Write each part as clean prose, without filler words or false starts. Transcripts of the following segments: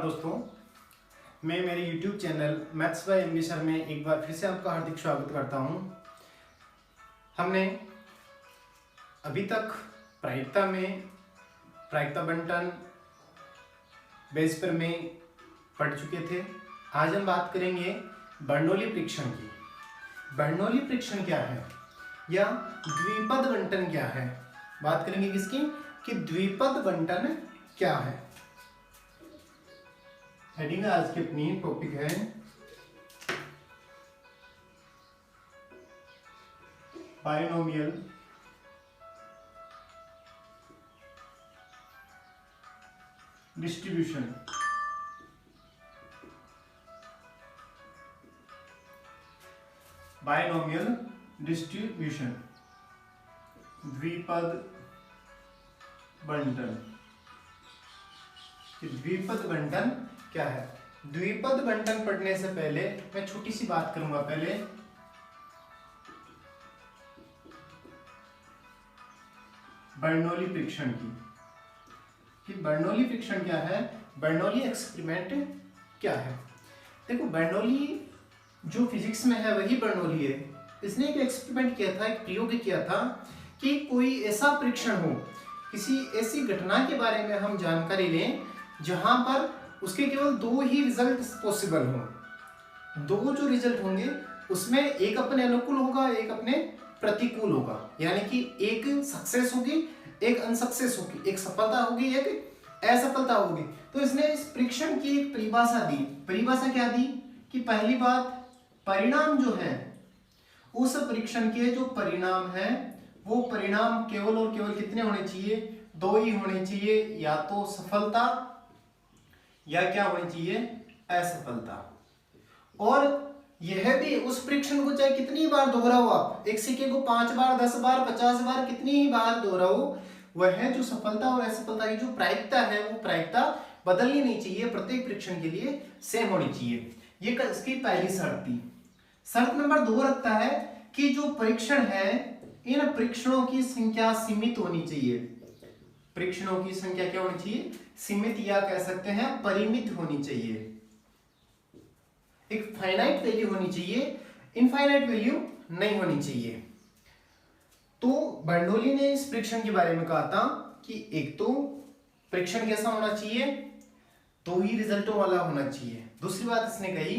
नमस्कार दोस्तों, मैं मेरे YouTube channel maths by MB sir में एक बार फिर से आपका हार्दिक स्वागत करता हूं। हमने अभी तक प्रायिकता बंटन बेस पर में पढ़ चुके थे। आज हम बात करेंगे बर्नौली परीक्षण की। बर्नौली परीक्षण क्या है या द्विपद बंटन क्या है। बात करेंगे किसकी कि द्विपद बंटन क्या है। हेडिंग आज की अपनी टॉपिक है बायनोमियल डिस्ट्रीब्यूशन। बायनोमियल डिस्ट्रीब्यूशन द्विपद बंटन। द्विपद बंटन क्या है। द्विपद बंटन पढ़ने से पहले मैं छोटी सी बात करूंगा। पहले बर्नौली परीक्षण की कि बर्नौली परीक्षण क्या है, बर्नौली एक्सपेरिमेंट क्या है। देखो, बर्नौली जो फिजिक्स में है वही बर्नौली है। इसने एक एक्सपेरिमेंट किया था, एक प्रयोग किया था कि कोई ऐसा परीक्षण हो, किसी ऐसी घटना के बारे में हम जानकारी लें जहां पर उसके केवल दो ही रिजल्ट पॉसिबल हों। दो जो रिजल्ट होंगे उसमें एक अपने अनुकूल होगा, एक अपने प्रतिकूल होगा। यानी कि एक सक्सेस होगी, एक अनसक्सेस होगी, एक सफलता होगी, एक असफलता होगी। तो इसने इस परीक्षण की एक परिभाषा दी। परिभाषा क्या दी कि पहली बात, परिणाम जो है उस परीक्षण के जो परिणाम है वो परिणाम केवल और केवल कितने होने चाहिए, दो ही होने चाहिए। या तो सफलता या क्या होनी चाहिए, असफलता। और यह भी उस परीक्षण को चाहे कितनी बार दोहराओ, आप एक सिक्के को 5 बार 10 बार 50 बार कितनी ही बार दोहराओ, वह जो सफलता और असफलता की जो प्रायिकता है वो प्रायिकता बदलनी नहीं चाहिए, प्रत्येक परीक्षण के लिए सेम होनी चाहिए। ये इसकी पहली शर्त थी। शर्त नंबर 2 रखता है कि जो परीक्षण है इन परीक्षणों की संख्या सीमित होनी चाहिए। परीक्षणों की संख्या क्या होनी चाहिए, सीमित या कह सकते हैं परिमित होनी चाहिए। एक फाइनाइट वैल्यू होनी चाहिए, इनफाइनाइट वैल्यू नहीं होनी चाहिए। तो बर्नौली ने इस परीक्षण के बारे में कहा था कि एक तो परीक्षण कैसा होना चाहिए, दो ही रिजल्टों वाला होना चाहिए। दूसरी बात इसने कही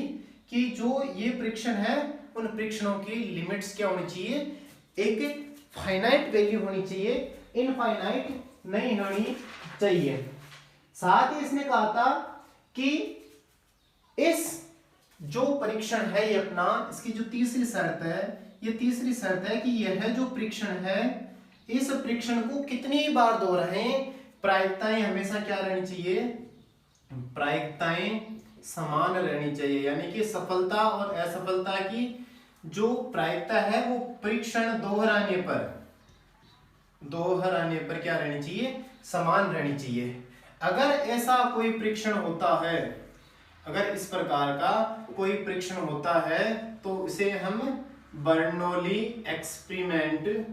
कि जो ये परीक्षण है उन परीक्षणों की लिमिट्स क्या होनी चाहिए, एक फाइनाइट वैल्यू होनी चाहिए, इनफाइनाइट नहीं होनी चाहिए। साथ ही इसने कहा था कि इस जो परीक्षण है ये अपना, इसकी जो तीसरी शर्त है, ये तीसरी शर्त है कि यह जो परीक्षण है इस परीक्षण को कितनी बार दोहराएं, प्रायिकताएं हमेशा क्या रहनी चाहिए, प्रायिकताएं समान रहनी चाहिए। यानी कि सफलता और असफलता की जो प्रायिकता है वो परीक्षण दोहराने पर क्या रहनी चाहिए, समान रहनी चाहिए। अगर ऐसा कोई परीक्षण होता है, अगर इस प्रकार का कोई परीक्षण होता है तो इसे हम बर्नौली एक्सपेरिमेंट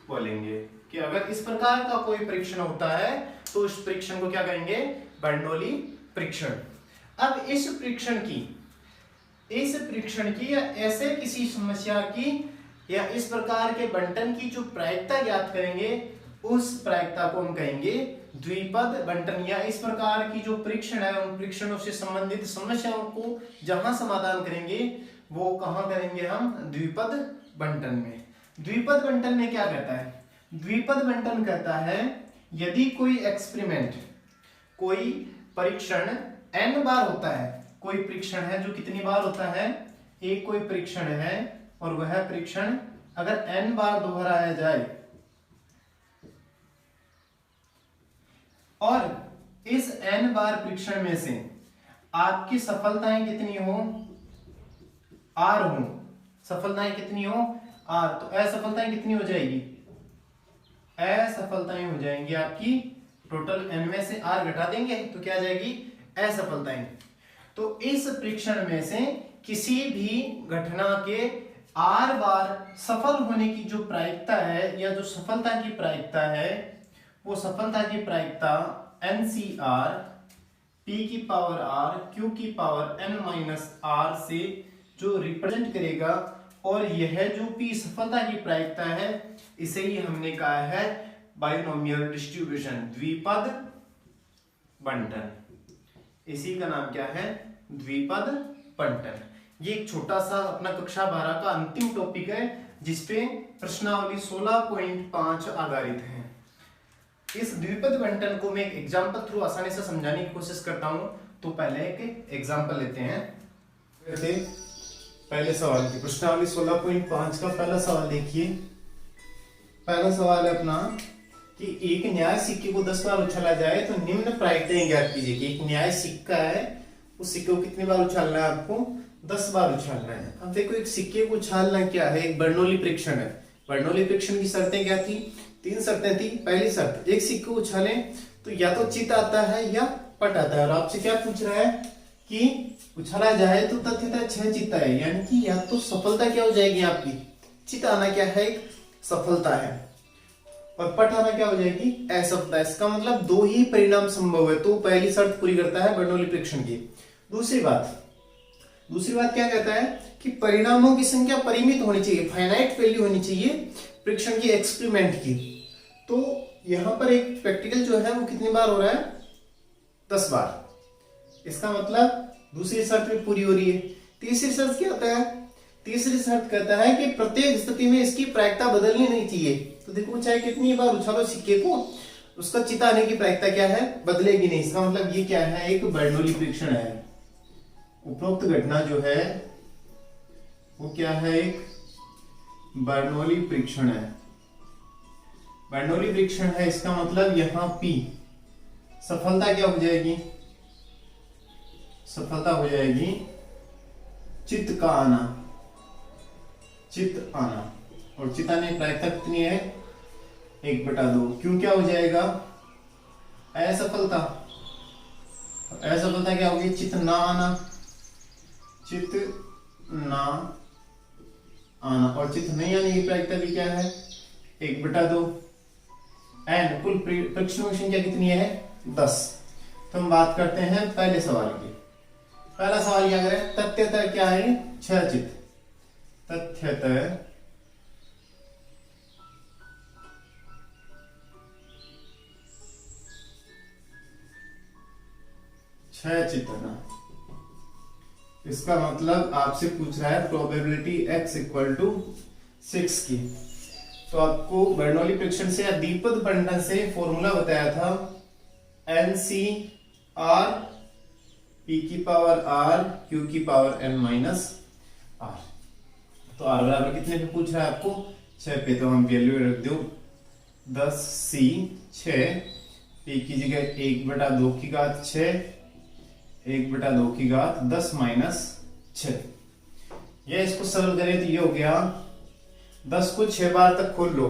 बोलेंगे। कि अगर इस प्रकार का कोई परीक्षण होता है तो इस परीक्षण को क्या कहेंगे, बर्नौली परीक्षण। अब इस परीक्षण की या ऐसे किसी समस्या की या इस प्रकार के बंटन की जो प्रायिकता ज्ञात करेंगे उस प्रायिकता को हम कहेंगे द्विपद बंटन। या इस प्रकार की जो परीक्षण है उन परीक्षणों से संबंधित समस्याओं को जहां समाधान करेंगे वो कहां करेंगे, हम द्विपद बंटन में। द्विपद बंटन में क्या कहता है, द्विपद बंटन कहता है यदि कोई एक्सपेरिमेंट, कोई परीक्षण n बार होता है। कोई परीक्षण है जो कितनी बार होता है, एक कोई परीक्षण है और वह परीक्षण अगर n बार दोहराया जाए और इस n बार परीक्षण में से आपकी सफलताएं कितनी हो, r हो, सफलताएं कितनी हो, r, तो असफलताएं कितनी हो जाएगी, असफलताएं हो जाएंगी आपकी टोटल n में से r घटा देंगे तो क्या आ जाएगी, असफलताएं। तो इस परीक्षण में से किसी भी घटना के r बार सफल होने की जो प्रायिकता है या जो सफलता की प्रायिकता है वो सफलता की प्रायिकता NCR P की पावर R Q की पावर N माइनस R से जो रिप्रेजेंट करेगा, और यह जो P सफलता की प्रायिकता है, इसे ही हमने कहा है बाइनोमियल डिस्ट्रीब्यूशन, द्विपद बंटन। इसी का नाम क्या है? द्विपद बंटन। ये एक छोटा सा अपना कक्षा 12 का अंतिम टॉपिक है, जिसपे प्रश्नावली 16.5 आधारित है। इस द्विपद बंटन को मैं एक एग्जांपल थ्रू आसानी से समझाने की कोशिश करता हूं। तो पहले एक एग्जांपल लेते हैं। पहले सवाल की प्रश्नावली 16.5 का पहला सवाल देखिए। पहला सवाल है अपना कि एक न्याय सिक्के को 10 बार उछाला जाए तो निम्न प्रायिकताएं ज्ञात कीजिए। कि एक न्याय सिक्का है, उस सिक्के को कितनी बार उछालना है? आपको 10 बार उछालना है। अब देखो, एक सिक्के को उछालना क्या है? एक बर्नौली परीक्षण है। बर्नौली परीक्षण की शर्तें क्या थी? 3 शर्तें थी। पहली शर्त, एक सिक्के को उछालें तो या तो चित आता है या पट आता है। और आपसे क्या पूछ रहा है कि उछाला जाए तो तथ्यतः 6 चित आए, यानी कि या तो सफलता क्या हो जाएगी आपकी? चित आना क्या है? एक सफलता है। और पट आना क्या हो जाएगी? असफलता। इसका मतलब 2 ही परिणाम संभव है। तो पहली शर्त पूरी करता है बर्नौली परीक्षण की। दूसरी बात क्या कहता है कि परिणामों की संख्या परिमित होनी चाहिए, फाइनाइट वैल्यू होनी चाहिए परीक्षण की, एक्सपेरिमेंट की। तो यहां पर एक प्रैक्टिकल जो है वो कितनी बार हो रहा है? 10 बार। इसका मतलब दूसरी शर्त भी पूरी हो रही है। तीसरी शर्त क्या होता है? तीसरी शर्त कहता है कि प्रत्येक स्थिति में इसकी प्रायिकता बदलनी नहीं चाहिए। तो देखो, चाहे कितनी बार उछालो सिक्के को, उसका चित आने की प्रायिकता क्या है? बदलेगी नहीं। इसका मतलब ये क्या है? एक बर्नौली परीक्षण है। उपरोक्त घटना जो है वो क्या है? एक बर्नौली परीक्षण है। बर्नौली परीक्षण है, इसका मतलब यहां P सफलता क्या हो जाएगी? सफलता हो जाएगी चित्त का आना, चित्त आना। और चित्त आने की प्रायिकता कितनी है? 1/2। क्यों क्या हो जाएगा? असफलता। असफलता क्या होगी? चित्त ना आना, चित्त ना आना। और चित्त नहीं आने की प्रायिकता भी क्या है? 1/2। एंड कुल परीक्षण संख्या कितनी है? 10। तो हम बात करते हैं पहले सवाल की। पहला सवाल क्या करें? तथ्यतः क्या है? 6 चित्त। तथ्यतः 6 चित्त ना। इसका मतलब आपसे पूछ रहा है प्रोबेबिलिटी x = 6 की। तो आपको बर्नौली परीक्षण से या द्विपद बंटन से फॉर्मूला बताया था NCR P की पावर R Q की पावर N माइनस R। तो R बराबर कितने पे पूछ रहा है आपको? 6 पे। तो हम वैल्यू रख दो 10C 6। P की जगह 1/2 की घात 6, 1/2 की घात 10 माइनस 6। यह इसको सरल करें तो ये हो गया 10 को 6 बार तक खोल लो,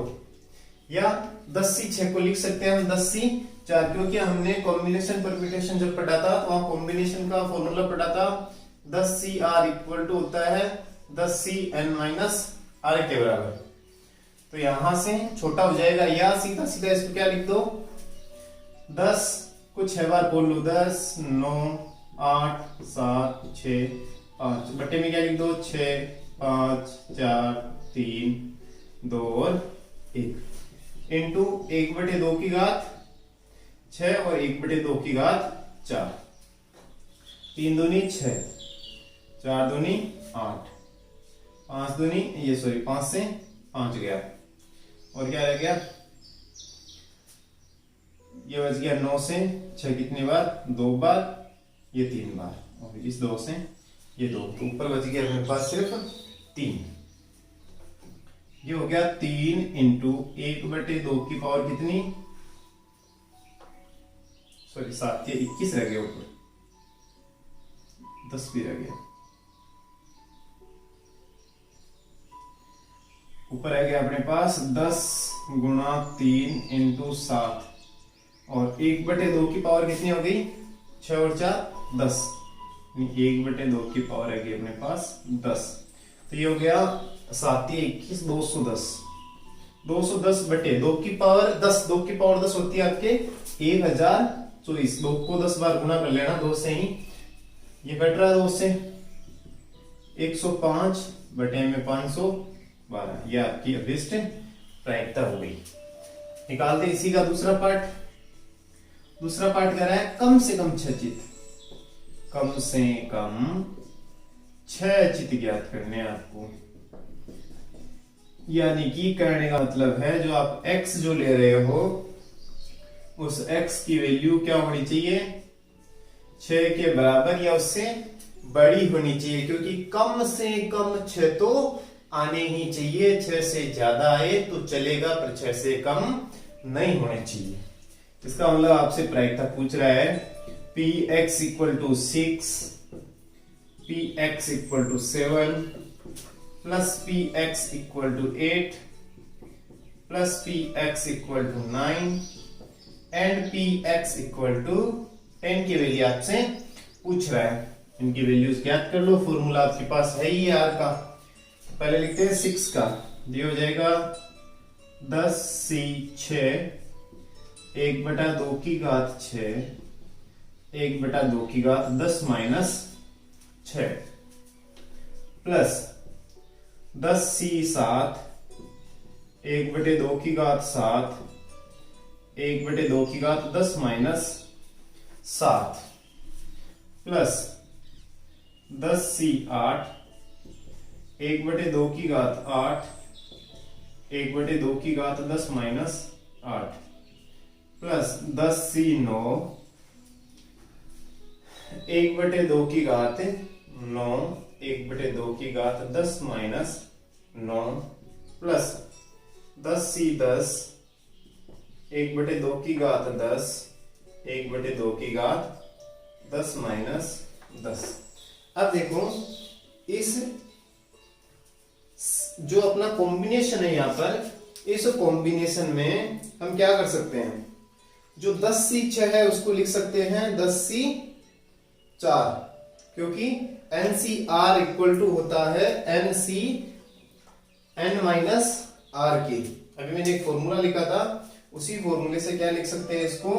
या 10C 6 को लिख सकते हैं हम 10C 4, क्योंकि हमने कॉम्बिनेशन परम्यूटेशन जब पढ़ा था तो वहां कॉम्बिनेशन का फॉर्मूला पढ़ा था। 10CR इक्वल टू होता है 10CN माइनस R के बराबर। तो यहां से छोटा हो जाएगा, या सीधा सीधा इसको क्या लिख दो? 10 को 6 बार खोल लो, 10 9 8 7 6 5। बट्टे में क्या लिख दो? 6 5 4 3 2 और 1 इंटू 1/2 की घात 6 और 1/2 की घात 4। 3 दूनी 6, 4 दूनी 8, 5 दूनी 5 से 5 गया, और क्या रह गया? ये बच गया 9 से 6 कितनी बार? 2 बार, ये 3 बार, और इस 2 से ये 2, तो ऊपर बच गया मेरे पास सिर्फ 3। ये हो गया 3 इंटू 1/2 की पावर कितनी? 7 या 21 रह गया, ऊपर 10 भी रह गया। ऊपर रह गया अपने पास 10 गुणा 3 इंटू 7, और 1/2 की पावर कितनी हो गई? 6 और 4 10, 1/2 की पावर है अपने पास 10। तो ये हो गया 7 या 21 210। 210/2 की पावर 10, 2 की पावर 10 होती है आपके 1024। तो इस 2 को 10 बार गुना कर लेना, 2 से ही ये कट रहा है, 2 से 105 बटे में 512, ये आपकी अभिष्ट प्रायिकता हो गई। निकालते इसी का दूसरा पार्ट। दूसरा पार्ट कह रहा है कम से कम 6 चित, कम से कम 6 चित ज्ञात करने आपको। यानी कि करने का मतलब है जो आप x जो ले रहे हो उस x की वैल्यू क्या होनी चाहिए, 6 के बराबर या उससे बड़ी होनी चाहिए, क्योंकि कम से कम 6 तो आने ही चाहिए। 6 से ज्यादा आए तो चलेगा, पर 6 से कम नहीं होने चाहिए। इसका मतलब आपसे प्रायिकता पूछ रहा है px equal to 6, px equal to 7 plus px equal to 8 plus px equal to 9 and px equal to 10 की वैल्यू आपसे पूछ रहा है। इनकी वैल्यूज ज्ञात कर लो। फॉर्मूला आपके पास है ही r का। पहले लिखते हैं 6 का, ये हो जाएगा 10c6 1/2 की घात 6 1/2 की घात 10 माइनस 6 प्लस 10c7 1/2 की घात 7 1/2 की घात 10 माइनस 7 प्लस 10c8 1/2 की घात 8 1/2 की घात 10 माइनस 8 प्लस 10c9 1/2 की घात 9 1/2 की घात 10 माइनस 9 प्लस 10c10 1/2 की घात 10 1/2 की घात 10 माइनस 10। अब देखो इस जो अपना कॉम्बिनेशन है यहाँ पर, इस कॉम्बिनेशन में हम क्या कर सकते हैं, जो 10c6 है उसको लिख सकते हैं 10c4, क्योंकि NCR इक्वल टू होता है NCN माइनस R के। अभी मैंने एक फॉर्मूला लिखा था, उसी फॉर्मूले से क्या लिख सकते हैं इसको,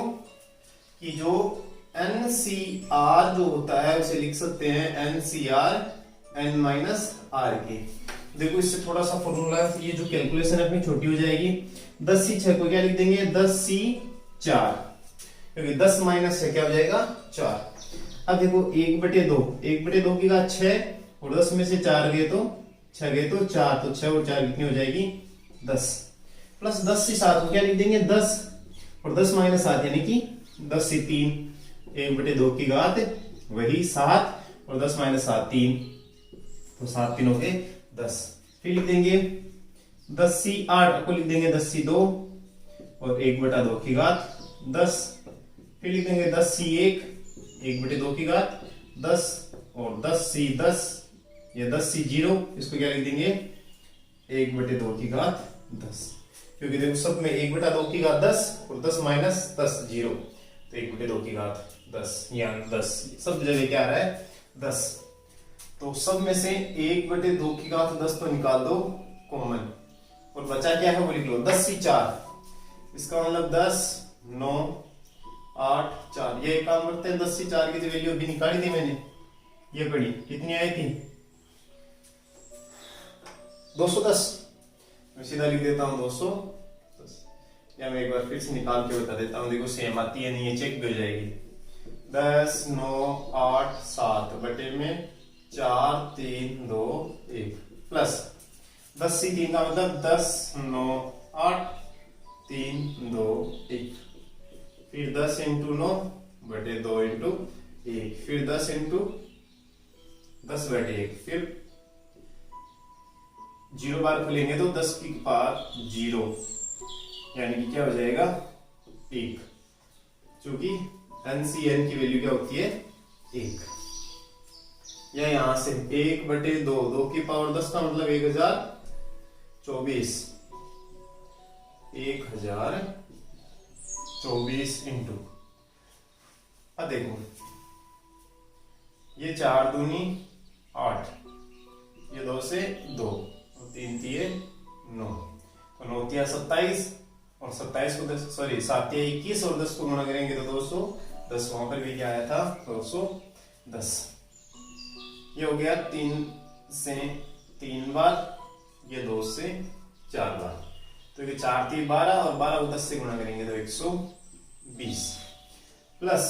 कि जो NCR जो होता है उसे लिख सकते हैं NCR N माइनस R के। देखो इससे थोड़ा सा फॉर्मूला, ये जो कैलकुलेशन अपनी छोटी हो जाएगी। 10c6 को क्या लिख देंगे 10c4, क्योंकि 10 माइनस 6 क्या हो जाएगा 4। अब देखो 1/2 की घात 6 और 10 में से 4 गए तो 6 गए तो 4, तो 6 और 4 कितनी हो जाएगी 10 प्लस 10c7 को क्या लिख देंगे 10 और 10 माइनस 7 यानी कि 10c3 1/2 की घात वही 7 और 10 माइनस 7 3, तो 7 3 हो गए 10। फिर लिख देंगे 10c8 को लिख देंगे 10c2 और 1/2 की घात 10। फिर लिख देंगे 10c1 1/2 की घात 10 और 10c10 या 10c0, इसको क्या लिख देंगे 1/2 की घात 10, क्योंकि देखो सब में 1/2 की घात 10 और 10 माइनस 10 0, तो 1/2 की घात 10 या 10 सब जगह क्या आ रहा है 10। तो सब में से 1/2 की घात 10 तो निकाल दो कॉमन, और बचा क्या है वो लिख लो 10c4। इसका मतलब 10 9 8 4, ये काम करते हैं 10c4 की जो वैल्यू अभी निकाली थी मैंने, ये पड़ी कितनी आई थी 210। मैं सीधा लिख देता हूं 210, या मैं एक बार फिर से निकाल के बता देता हूं, देखो सेम आती है नहीं, ये चेक भी हो जाएगी। 10 9 8 7 बटे में 4 3 2 1 प्लस 10c3 का मतलब 10 9 8 3 2 1, फिर 10 इंटू 9 बटे 2 इंटू 1, फिर 10 इंटू 10 बटे 1, फिर 0 बार खुलेंगे तो 10 की पावर 0, यानी कि क्या हो जाएगा 1, क्योंकि NCN की वैल्यू क्या होती है 1। या यहां से 1/2 2 की पावर 10 का मतलब 1024 1024 इंटू, अब देखो ये 4 दूनी 8, ये 2 से 2 और 3 तिये 9, तो 9 तिया 27 और 27 को 10 सॉरी 7 तिया 21 और 10 को गुणा करेंगे तो 200 10 वहां पर भी क्या आया था 210। ये हो गया 3 से 3 बार, ये 2 से 4 बार, तो ये 4 3 12 और 12 को 10 से गुणा करेंगे तो 120 प्लस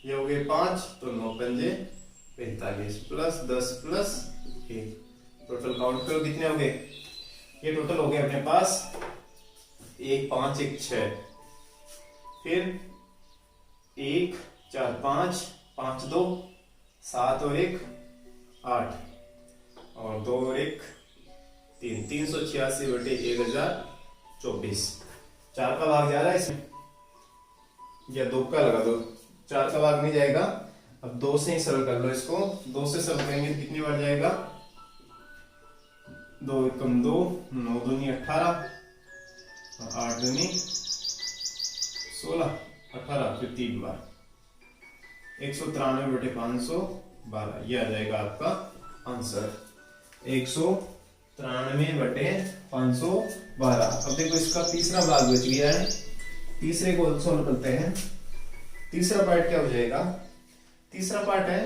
ये हो गए 5 तो 9 पंजे 45 प्लस 10 प्लस 1, टोटल काउंट करो कितने हो गए। ये टोटल हो गए अपने पास 1 5 1 6, फिर 1 4 5 5 2 7 और 1 8 और 2 और 1 3, 386 बटे 1024। 4 का भाग जा रहा है इसमें या 2 का लगा दो, 4 का भाग नहीं जाएगा। अब 2 से ही सरल कर लो इसको, 2 से सरल करेंगे तो कितनी बार जाएगा 2 एकम 2, 9 दूनी 18 और 8 दूनी 16 18, फिर 3 बार 193 बटे 512, ये आ जाएगा आपका आंसर 193 बटे 512। अब देखो इसका तीसरा भाग बच गया है, तीसरे को सोल्व करते हैं। तीसरा पार्ट क्या हो जाएगा, तीसरा पार्ट है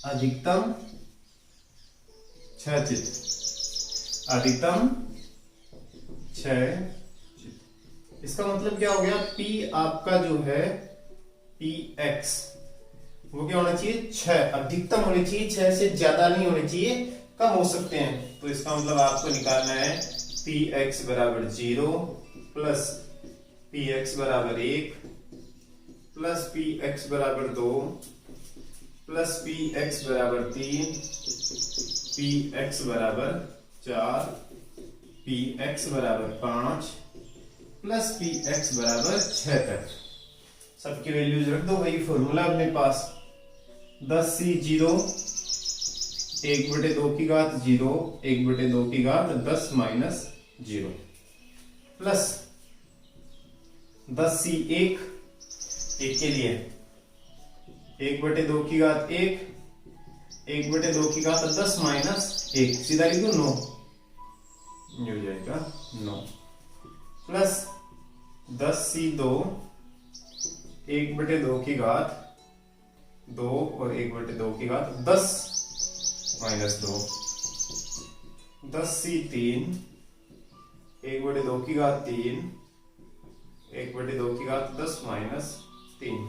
अधिकतम क्षयचित, अधिकतम क्षयचित। इसका मतलब क्या हो गया, P आपका जो है Px वो क्या होना चाहिए 6, अधिकतम होनी चाहिए 6 से ज्यादा नहीं होनी चाहिए, कम हो सकते हैं। तो इसका मतलब आपको निकालना है Px बराबर 0 प्लस Px बराबर 1 प्लस Px बराबर 2 प्लस Px बराबर 3, Px बराबर 4, Px बराबर 5 प्लस Px बराबर 6 तक सबकी वैल्यूज रख दो। वही फॉर्मूला अपने पास 10c 0 1 बटे 2 की घात 0 1 बटे 2 की घात 10 माइनस 0 प्लस 10c 1 1 के लिए 1 बटे 2 की घात 1 1 बटे 2 की घात 10 माइनस 1, सीधा लिख दो 9, ये हो जाएगा 9 प्लस 10c 2 1 बटे 2 की घात 2 और 1 बटे 2 की घात 10 माइनस 2, 10c 3 1 बटे 2 की घात 3 1 बटे 2 की घात 10 माइनस 3,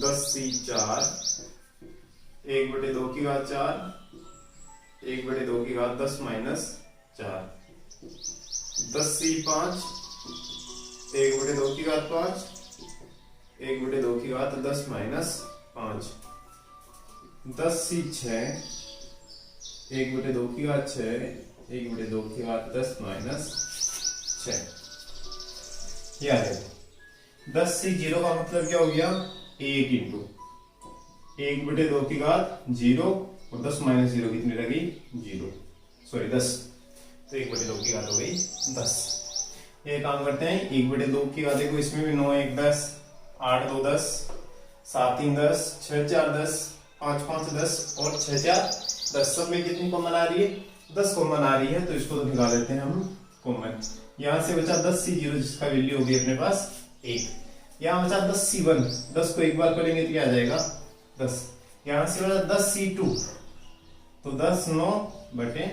10c 4 1 बटे 2 की घात 4 1 बटे 2 की घात 10 माइनस 4, 10c 5 1 बटे 2 की घात 5 1 बटे 2 की घात 10 माइनस 5, 10c 6 1 बटे 2 की घात 6 1 बटे 2 की घात 10 माइनस 6। याद है 10 से 0 का मतलब क्या हो गया 1 इंटू 1 बटे 2 की घात 0 और 10 माइनस 0 कितनी लगी 0, सॉरी 10, तो 1 बटे 2 की घात हो गई 10। ये काम करते हैं 1 बटे 2 की घात देखो इसमें भी 9 1 10 8 2 10 7 3 10 6 4 10 5 5 10 और 6 4 10, सब में कितनी कॉमन आ रही है 10 कॉमन आ रही है, तो इसको तो निकाल लेते हैं हम कॉमन। यहां से बचा 10c0 जिसका वैल्यू होगी अपने पास 1, यहां बचा 10c1 10 को एक बार करेंगे तो क्या आ जाएगा 10, यहां से बचा 10c2 तो 10 9 बटे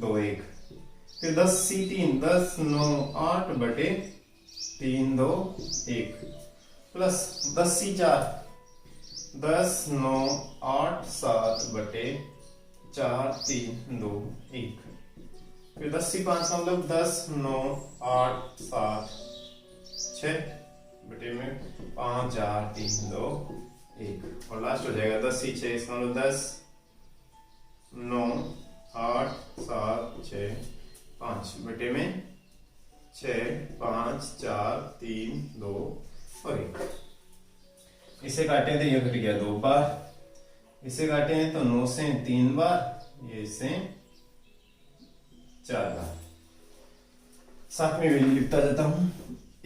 2 1, फिर 10c3 10 9 8 बटे 3 2 1 प्लस 10c4 10 9 8 7 बटे 4 3 2 1, फिर 10c5 का मतलब 10 9 8 7 6 बटे में 5 4 3 2 1 और लास्ट हो जाएगा 10c6, इसका मतलब 10 9 8 7 6 5 बटे में 6 5 4 3 2 और 1। इसे काटे तो ये घट गया 2 बार, इसे काटे हैं तो 9 से 3 बार, ये से 4 बार। साथ में वैल्यू लिखता जाता हूं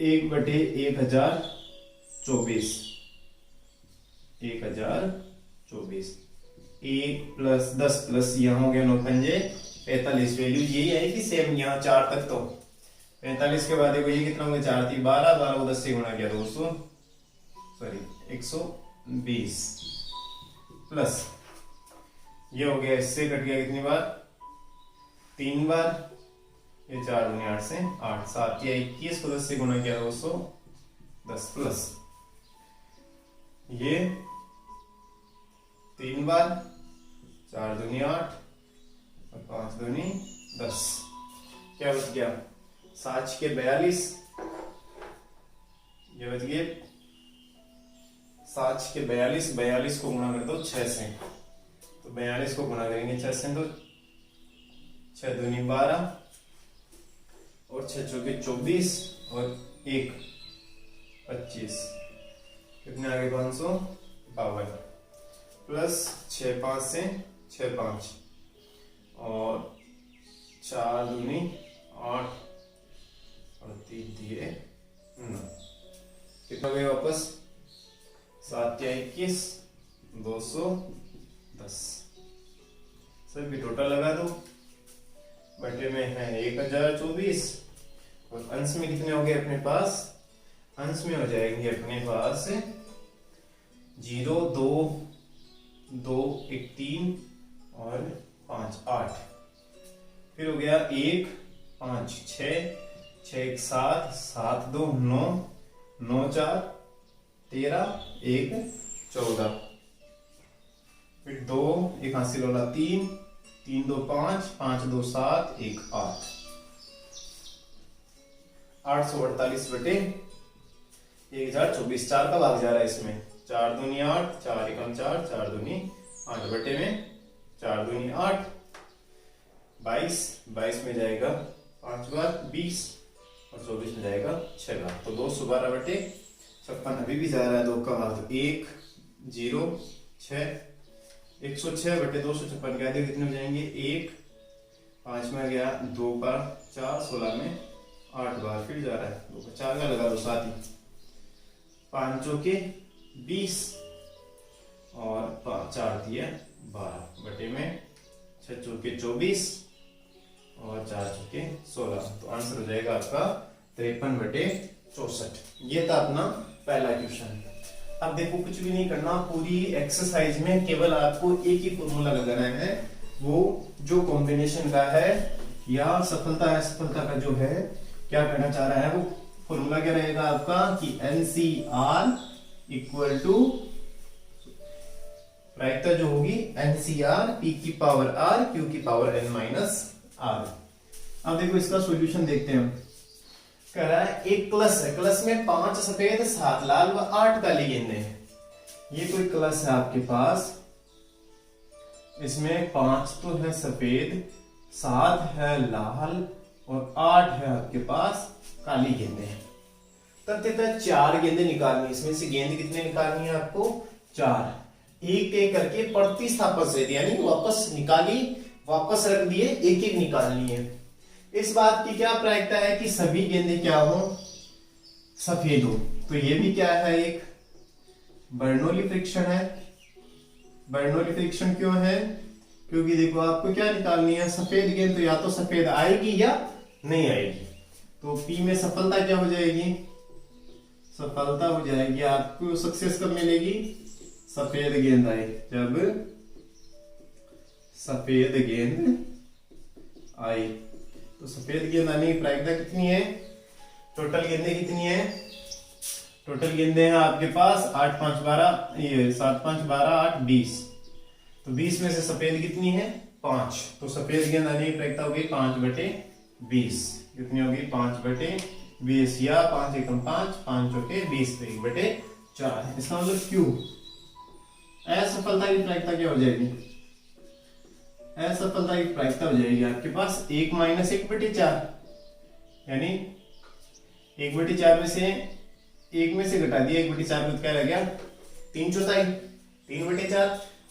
1 बटे 1024 1024 1 प्लस 10 प्लस यहाँ हो गया 9 पंजे 45, वैल्यू यही है कि सेम यहाँ 4 तक, तो 45 के बाद देखो ये कितना हो गया, 4 3 12, 12 को 10 से गुणा किया 200 सॉरी 120 प्लस ये हो गया, इससे कट गया कितनी बार, 3 बार, ये 4 दूनी 8 से 8, 7 या 21 को 10 से गुणा किया 210 प्लस ये 3 बार, 4 दूनी 8 और 5 दूनी 10, क्या बच गया 7 के 42, ये बच गए 7 के 42, 42 को गुणा कर दो 6 से, तो 42 को गुणा करेंगे 6 से तो 6 दूनी 12 और 6 चौके 24 और 1 25, कितने आगे 552 प्लस 6 5 से 6 5 और 4 दूनी 8 और 3 दिए 9, कितना गए वापस 7 या 21 210, सर भी टोटल लगा दो, बटे में है 1024 और अंश में कितने हो गए अपने पास, अंश में हो जाएंगे अपने पास 0 2 2 1 3 और 5 8, फिर हो गया 1 5 6 6 1 7 7 2 9 9 4 13 1 14, फिर 2 1 हासिल वाला 3 3 2 5 5 2 7 1 8, 848 बटे 1024, 4 का भाग जा रहा है इसमें, 4 दूनी 8 4 एकम 4 4 दूनी 8 बटे में 4 दूनी 8 22, 22 में जाएगा 5 बार 20 और 24 में जाएगा 6 बार, तो 212 बटे 56 अभी भी जा रहा है, 2 का भाग तो 1 0 6 106 बटे 256 क्या कितने हो जाएंगे 1 5 में गया 2 बार 4 16 में 8 बार, फिर जा रहा है 2 का 4 का लगा दो साथ ही, 5 चौके 20 और 4 दिए 12 बटे में 6 चौके 24 और 4 चौके 16, तो आंसर हो जाएगा आपका 53 बटे 64। ये था अपना पहला क्वेश्चन। अब देखो कुछ भी नहीं करना, पूरी एक्सरसाइज में केवल आपको एक ही फॉर्मूला लगाना है, वो जो कॉम्बिनेशन का है या सफलता असफलता का जो है क्या करना चाह रहा है, वो फॉर्मूला क्या रहेगा आपका कि NCR इक्वल टू प्रायिकता जो होगी NCR P की पावर R Q की पावर N माइनस R। अब देखो इसका सॉल्यूशन देखते हैं हम। कह रहा है एक क्लस है, क्लस में 5 सफेद 7 लाल व 8 काली गेंदें हैं। ये कोई क्लस है आपके पास, इसमें 5 तो है सफेद, 7 है लाल और 8 है आपके पास काली गेंदें हैं। तब कहता है 4 गेंदें निकालनी, इसमें से गेंद कितने निकालनी है आपको 4, एक एक करके प्रतिस्थापन से यानी वापस निकाली वापस रख दिए, एक एक निकालनी है। इस बात की क्या प्रायिकता है कि सभी गेंदें क्या हो सफेद हो, तो ये भी क्या है एक बर्नौली फ्रिक्शन है। बर्नौली फ्रिक्शन क्यों है, क्योंकि देखो आपको क्या निकालनी है सफेद गेंद, तो या तो सफेद आएगी या नहीं आएगी, तो P में सफलता क्या हो जाएगी, सफलता हो जाएगी आपको सक्सेस कब मिलेगी, सफेद गेंद आए, जब सफेद गेंद आई। तो सफेद गेंद आने की प्रायिकता कितनी है, टोटल गेंदें कितनी है, टोटल गेंदें हैं आपके पास 8 5 12 ये 7 5 12 8 20, तो 20 में से सफेद कितनी है 5, तो सफेद गेंद आने की प्रायिकता होगी 5 बटे 20, कितनी होगी 5 बटे 20 या 5 एकम 5 5 चौके 20, तो 1 बटे 4। इसका मतलब क्यों असफलता की प्रायिकता क्या हो जाएगी, असफलता की प्रायिकता हो जाएगी आपके पास 1 माइनस 1 बटे 4, यानी 1 बटे 4 में से 1 में से घटा दिया 1 बटे 4 में क्या रह गया 3/4, 3 बटे 4।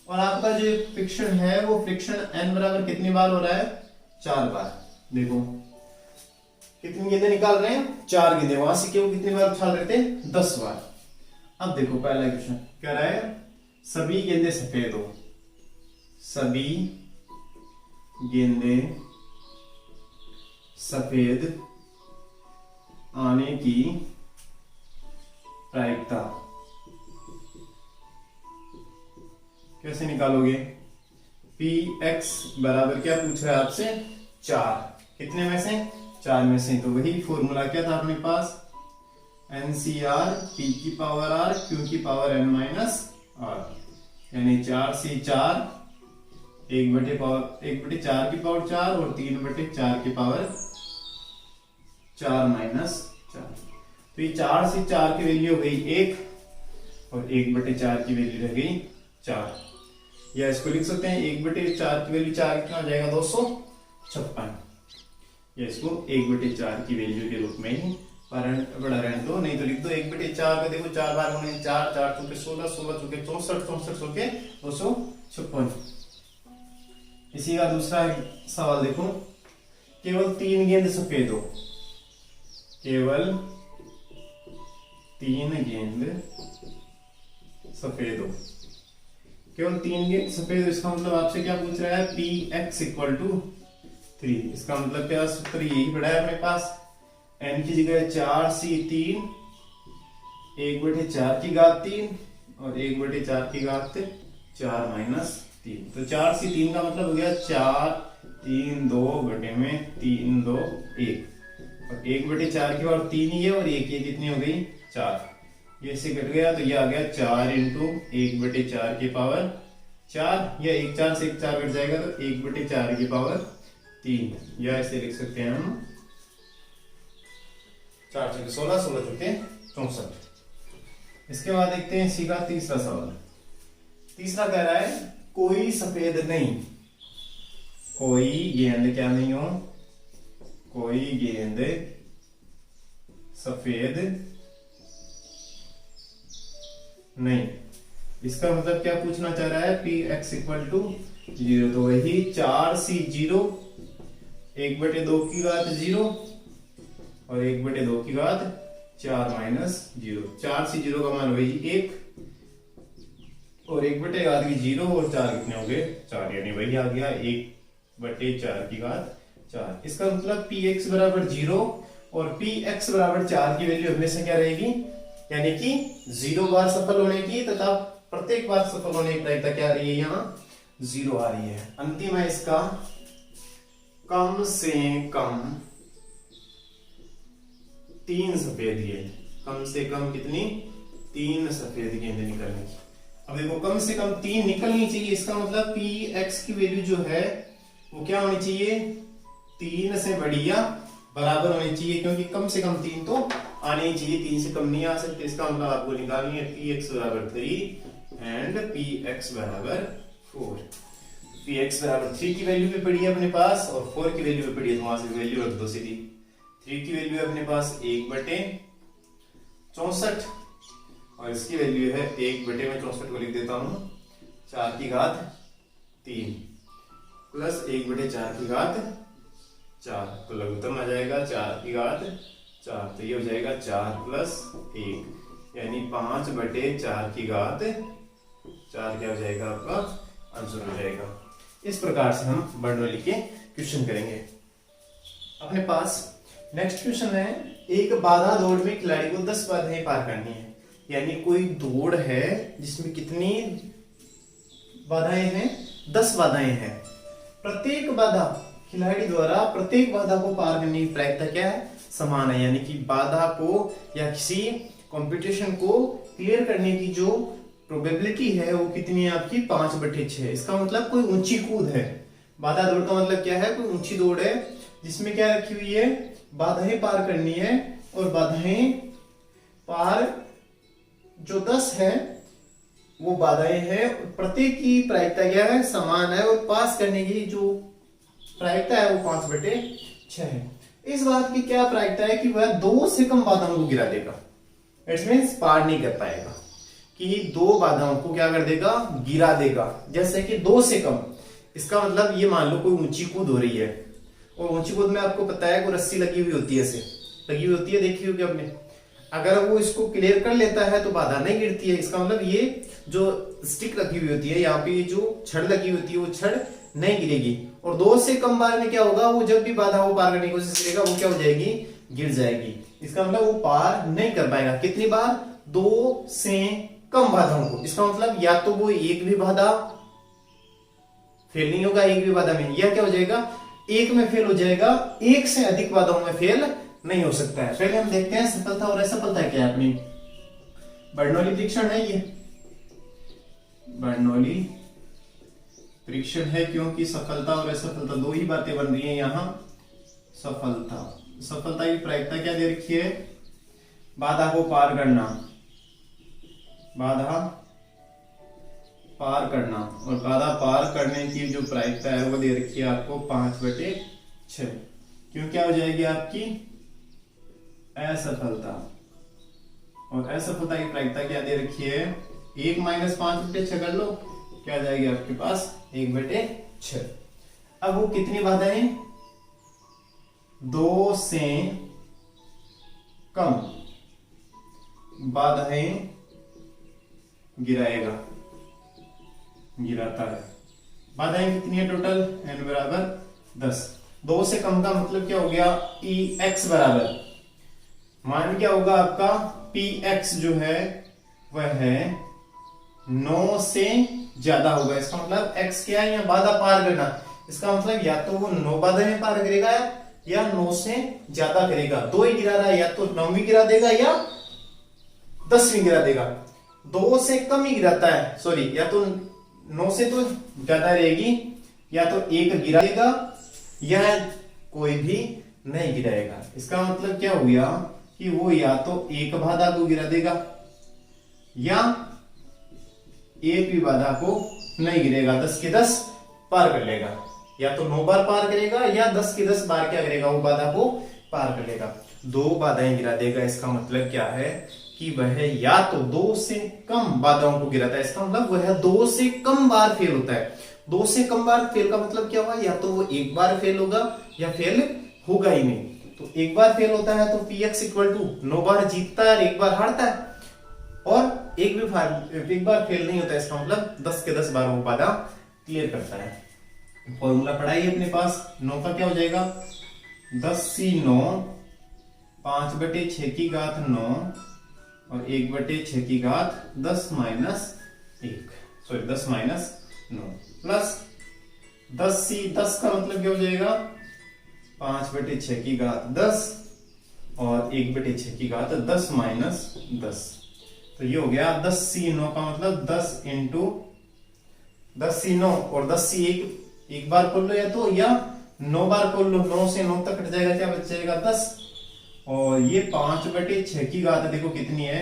और आपका जो फ्रिक्शन है वो फ्रिक्शन n बराबर कितनी बार हो रहा है 4 बार। देखो कितनी गेंदें निकाल रहे हैं 4 गेंदें, वहां से क्यों कितनी बार उछाल रहे थे 10 बार। अब देखो पहला क्वेश्चन कह रहा है सभी गेंदें सफेद हो, सभी गेंदें सफेद आने की प्रायिकता कैसे निकालोगे? पी एक्स बराबर क्या पूछ रहा है आपसे? 4। कितने में से? 4 में से। तो वही फॉर्मूला क्या था अपने पास? NCR P की पावर R Q की पावर N माइनस R, यानी 4C4 1/4 की पावर 4 और 3/4 की पावर 4 माइनस 4। तो ये 4C4 की वैल्यू हो गई 1 और 1/4 की वैल्यू रह गई 4। या इसको लिख सकते हैं 1/4 की वैल्यू 4 कितना हो जाएगा? 256। या इसको 1/4 की वैल्यू के रूप में ही बड़ा रहने दो, नहीं तो लिख दो 1/4 का। देखो 4 बार होने 4 4 चौके 16 16 चौके 64 64 चौके 256। इसी का दूसरा सवाल देखो, केवल 3 गेंद सफेद हो, केवल 3 गेंद सफेद हो, केवल 3 गेंद सफेद हो। इसका मतलब आपसे क्या पूछ रहा है? P X equal to 3। इसका मतलब क्या? सूत्र यही पड़ा है अपने पास, n की जगह 4C3 1/4 की घात 3 और 1/4 की घात 4 माइनस 3। तो 4C3 का मतलब हो गया 4 3 2 बटे में 3 2 1 और 1/4 की पावर 3 ही है और 1 ये कितनी हो गई? 4। ये इससे कट गया तो ये आ गया 4 इंटू 1/4 की पावर 4, या 1 4 से 1 4 कट जाएगा तो 1/4 की पावर 3, या इसे लिख सकते हैं हम 4 चौके 16 16 चौके 64। इसके बाद देखते हैं इसी का तीसरा सवाल। तीसरा कह रहा है कोई सफेद नहीं, कोई गेंद क्या नहीं हो? कोई गेंद सफेद नहीं। इसका मतलब क्या पूछना चाह रहा है? P X equal to 0। तो वही 4C0 1/2 की घात 0 और 1/2 की घात 4 माइनस 0। 4C0 का मान वही 1 और 1/घात की 0 और 4 कितने हो गए? 4, यानी वही आ गया 1/4 की घात 4। इसका मतलब पी एक्स बराबर 0 और पी एक्स बराबर 4 की वैल्यू हमेशा क्या रहेगी? यानी कि 0 बार सफल होने की तथा प्रत्येक बार सफल होने की प्रायिकता क्या आ रही है? यहाँ 0 आ रही है। अंतिम है इसका कम से कम 3 सफेद गेंद। कम से कम कितनी? 3 सफेद गेंद निकलने की। अब देखो कम से कम 3 निकलनी चाहिए, इसका मतलब पी एक्स की वैल्यू जो है वो क्या होनी चाहिए? 3 से बड़ी या बराबर होनी चाहिए, क्योंकि कम से कम 3 तो आने ही चाहिए, 3 से कम नहीं आ सकते। इसका मतलब आपको निकालनी है पी एक्स बराबर 3 एंड पी एक्स बराबर 4। पी एक्स बराबर 3 की वैल्यू भी पड़ी है अपने पास और 4 की वैल्यू भी पड़ी है, तो वहां से वैल्यू रख दो सीधी। 3 की वैल्यू है अपने पास 1/64 और इसकी वैल्यू है 1/64 को लिख देता हूं 4 की घात 3 प्लस 1/4 की घात 4, तो लघुत्तम आ जाएगा 4 की घात 4। तो ये हो जाएगा 4 प्लस 1 यानी 5/4 की घात 4 क्या हो जाएगा? आपका आंसर हो जाएगा। इस प्रकार से हम बर्नौली के क्वेश्चन करेंगे। अपने पास नेक्स्ट क्वेश्चन है, एक बाधा दौड़ में खिलाड़ी को 10 बाधाएं पार करनी है। यानी कोई दौड़ है जिसमें कितनी बाधाएं हैं? 10 बाधाएं हैं। प्रत्येक बाधा खिलाड़ी द्वारा प्रत्येक बाधा को पार करने की प्रायिकता क्या है? समान है। यानी कि बाधा को या किसी कंपटीशन को क्लियर करने की जो प्रोबेबिलिटी है वो कितनी है आपकी? 5/6। इसका मतलब कोई ऊंची कूद है। बाधा दौड़ का मतलब क्या है? कोई ऊंची दौड़ है जिसमें क्या रखी हुई है? बाधाएं पार करनी है और बाधाएं पार जो 10 है वो बाधाएं हैं, प्रत्येक की प्रायिकता क्या है? समान है और पास करने की जो प्रायिकता है वो 5/6 है। इस बात की क्या प्रायिकता है कि वह 2 से कम बाधाओं को गिरा देगा। इट्स मींस पार नहीं कर पाएगा, कि 2 बाधाओं को क्या कर देगा? गिरा देगा। जैसे कि 2 से कम, इसका मतलब ये मान लो कोई ऊंची कूद हो रही है और ऊंची कूद में आपको पता है कोई रस्सी लगी हुई होती है, ऐसे लगी हुई होती है, देखी होगी आपने। अगर वो इसको क्लियर कर लेता है तो बाधा नहीं गिरती है। इसका मतलब ये जो स्टिक लगी हुई होती है, यहाँ पे जो छड़ लगी होती है वो छड़ नहीं गिरेगी। और 2 से कम बार में क्या होगा? वो जब भी बाधा को पार करने की कोशिश करेगा वो क्या हो जाएगी? गिर जाएगी। इसका मतलब वो पार नहीं कर पाएगा। कितनी बार? 2 से कम बाधाओं को। इसका मतलब या तो वो एक भी बाधा फेल नहीं होगा, एक भी बाधा में, या क्या हो जाएगा, एक में फेल हो जाएगा, एक से अधिक बाधाओं में फेल नहीं हो सकता है। पहले हम देखते हैं सफलता और असफलता क्या है अपनी। बर्नौली परीक्षण है ये, बर्नौली परीक्षण है, क्योंकि सफलता और असफलता दो ही बातें बन रही हैं यहां। सफलता की प्रायिकता क्या दे रखी है? बाधा को पार करना, बाधा पार करना, और बाधा पार करने की जो प्रायिकता है वो दे रखी है आपको 5/6। क्यों क्या हो जाएगी आपकी? असफलता। और असफलता की प्रायिकता क्या दे रखी है? 1 - 5/6 कर लो, क्या जाएगी आपके पास? 1/6। अब वो कितनी बाधाएं? 2 से कम बाधाएं गिराता है। बाधाएं कितनी है टोटल? n बराबर 10। 2 से कम का मतलब क्या हो गया? Ex बराबर, मान क्या होगा आपका? Px जो है वह है 9 से ज्यादा होगा। इसका मतलब x क्या है? यहाँ बाधा पार करना। इसका मतलब या तो वो 9 बाधाएं पार करेगा या 9 से ज्यादा करेगा। 2 ही गिरा रहा है, या तो 9वीं गिरा देगा या 10वीं गिरा देगा। 2 से कम ही गिराता है, सॉरी, या तो 9 से तो ज्यादा रहेगी, या तो 1 गिरा देगा या कोई भी नहीं गिराएगा। इसका मतलब क्या हो गया कि वो या तो एक बाधा को गिरा देगा या एक भी बाधा को नहीं गिरेगा, 10 के 10 पार कर लेगा। या तो 9 बार पार करेगा या 10 के 10 बार क्या करेगा? वो बाधा को पार कर लेगा। 2 बाधाएं गिरा देगा। इसका मतलब क्या है कि वह या तो 2 से कम बाधाओं को गिराता है। इसका मतलब वह 2 से कम बार फेल होता है। 2 से कम बार फेल का मतलब क्या हुआ? या तो वो एक बार फेल होगा या फेल होगा ही नहीं। तो एक बार फेल होता है तो Px = 9 बार जीतता है और एक बार हारता है, और एक बार फेल नहीं होता है। इसका मतलब 10 के 10 बार वो बाधा क्लियर करता है। फॉर्मूला पढ़ाइए अपने पास। 9 का क्या हो जाएगा? 10c9 5/6 की घात 9 और 1/6 की घात 10 - 1, सॉरी 10 - 9 प्लस 10c, 10 का मतलब क्या हो जाएगा? 5/6 की घात 10 और 1/6 की घात 10 - 10। तो ये हो गया 10c9 का मतलब 10 × 10c9 और 10c1 एक बार कर लो, या तो या 9 बार कर लो। 9 से 9 तक कट जाएगा, क्या बच जाएगा? 10। और ये 5/6 की घात देखो कितनी है?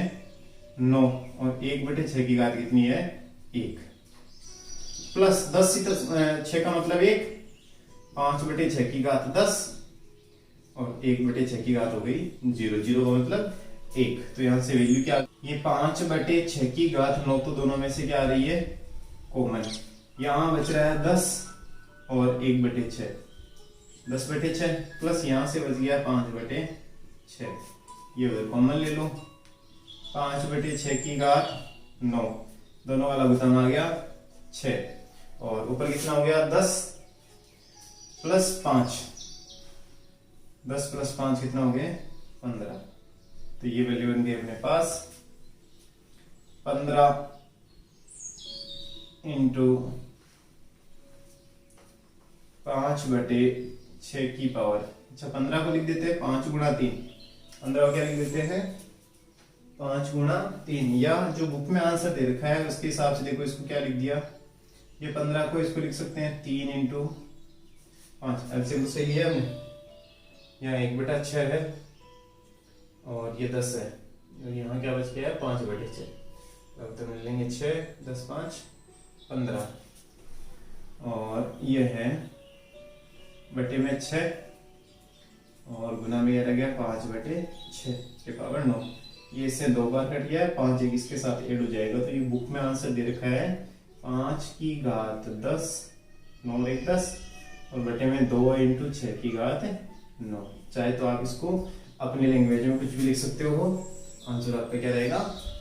9, और 1/6 की घात कितनी है? 1, प्लस 10c6 का मतलब 1, 5/6 की घात 10 और 1/6 की घात हो गई 0। 0 का मतलब 1। तो यहां से वैल्यू क्या? ये 5/6 की घात 9 तो दोनों में से क्या आ रही है? कॉमन। यहां बच रहा है 10 और 1/6, 10/6 प्लस यहां से बच गया 5/6। ये कॉमन ले लो। 5/6 की घात 9, दोनों का लघुत्तम आ गया 6, और ऊपर कितना हो गया? 10 प्लस 5, 10 प्लस 5 कितना हो गए? 15। तो ये वैल्यू बन गई अपने पास 15 × 5/6 की पावर। अच्छा, 15 को लिख देते हैं 5 × 3। 15 को क्या लिख देते हैं? 5 × 3, या जो बुक में आंसर दे रखा है उसके हिसाब से देखो इसको क्या लिख दिया। ये 15 को इसको लिख सकते हैं 3 × 5। एलसीएम तो सही है हमने। यहाँ 1/6 है और ये 10 है, और यहाँ क्या बच गया है? 5/6। अब तो मिल लेंगे 6, 10, 5, 15, और ये है बटे में 6 और गुना में ये रह गया 5/6 के पावर 9। ये इससे 2 बार कट गया है, 5 इसके साथ ऐड हो जाएगा। तो ये बुक में आंसर दे रखा है 5 की घात 10, 9 और 1 10, और बटे में 2 × 6 की घात 9। चाहे तो आप इसको अपनी लैंग्वेज में कुछ भी लिख सकते हो, आंसर आपका क्या रहेगा?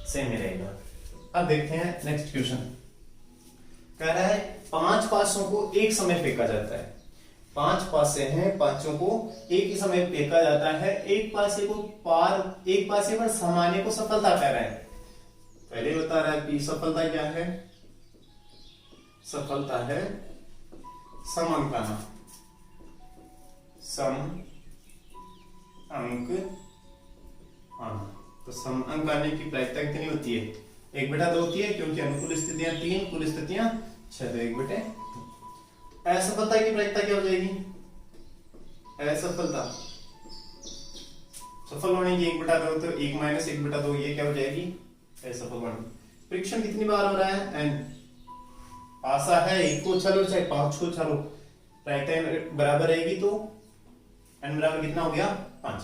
सेम ही रहेगा। अब देखते हैं नेक्स्ट क्वेश्चन। कह रहा है 5 पासों को एक समय फेंका जाता है। 5 पासे हैं, पांचों को एक ही समय फेंका जाता है। एक पासे पर समाने को सफलता कह रहा है। पहले बता रहा है कि सफलता क्या है, सफलता है सम अंक आना, सम अंक आना। तो सम अंक आने की प्रायिकता कितनी होती है, 1/2 होती है, क्योंकि अनुकूल स्थितियां 3, कुल स्थितियां 6, तो 1/2। असफलता की प्रायिकता क्या हो जाएगी, असफलता सफल होने की 1/2, तो 1 - 1/2, ये क्या हो जाएगी, असफल होने। परीक्षण कितनी बार हो रहा है, n। आशा है 1 को उछालो चाहे 5 को उछालो, प्रायिकता बराबर रहेगी, तो n बराबर कितना हो गया, 5।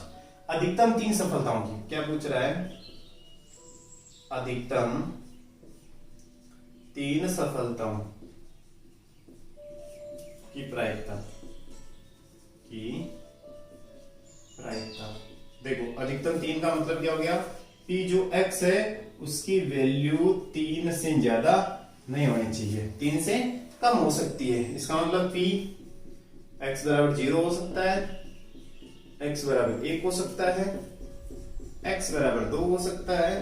अधिकतम 3 सफलताओं की क्या पूछ रहा है, अधिकतम 3 सफलताओं की प्रायिकता, देखो अधिकतम 3 का मतलब क्या हो गया, p जो x है उसकी वैल्यू 3 से ज्यादा नहीं होनी चाहिए, 3 से कम हो सकती है। इसका मतलब p x बराबर 0 हो सकता है, x बराबर 1 हो सकता है, x बराबर 2 हो सकता है,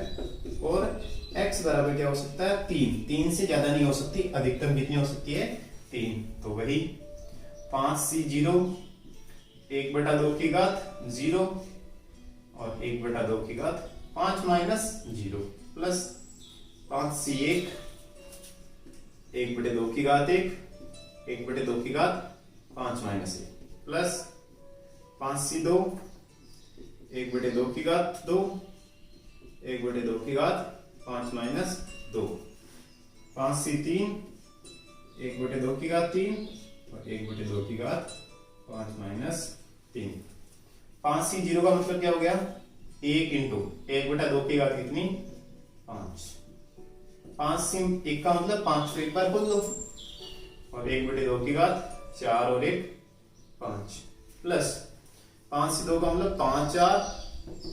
और x बराबर क्या हो सकता है, 3 से ज्यादा नहीं हो सकती। अधिकतम कितनी हो सकती है, 3। तो वही 5c 0, 1/2 की घात 0, और 1/2 की घात 5 - 0, प्लस 5c 1, 1/2 की घात 1, 1/2 की घात 5 - 1, प्लस 5c 2, 1/2 की घात 2, 1/2 की घात 5 - 2, 5c 3, 1/2 की घात 3, और 1/2 की घात 5 - 3। 5c 0 का मतलब क्या हो गया, 1 × 1/2 की घात कितनी, 5। 5c 1 का मतलब 5 को एक बार बोल दो, और 1/2 की घात 4 और 1 5, प्लस 5c 2 का मतलब 5 4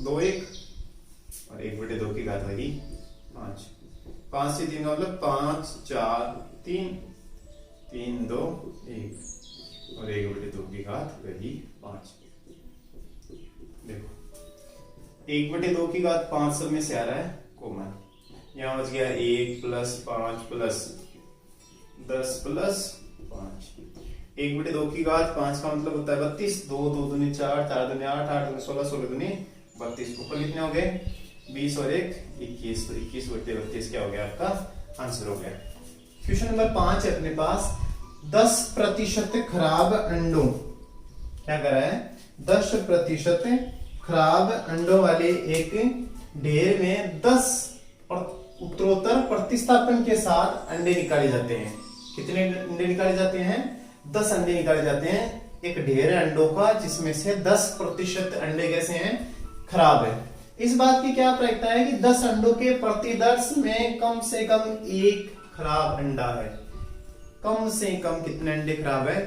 2 1, और 1/2 की घात लगी 5। 5c 3 का मतलब 5 4 3 3 2 1, और 1/2 की घात लगी 5। देखो 1/2 की घात 5 सब में से आ रहा है कॉमन, यहाँ बच गया 1 + 5 + 10 + 5। 1/2 की घात 5 का मतलब होता है 32, 2 2 दूनी 4, 4 दूनी 8, 8 दूनी 16, 16 दूनी 32। ऊपर कितने हो गए, 20 और 1 21, तो 21/32 क्या हो गया, आपका आंसर हो गया। क्वेश्चन नंबर 5 है अपने पास, 10% खराब अंडों, क्या कर रहा है, 10% खराब अंडों वाले एक ढेर में 10 उत्तरोत्तर प्रतिस्थापन के साथ अंडे निकाले जाते हैं। कितने अंडे निकाले जाते हैं, 10 अंडे निकाले जाते हैं एक ढेर है अंडों का, जिसमें से 10% अंडे कैसे हैं, खराब है। इस बात की क्या प्रायिकता है कि 10 अंडों के प्रति 10 में कम से कम 1 खराब अंडा है। कम से कम कितने अंडे खराब है,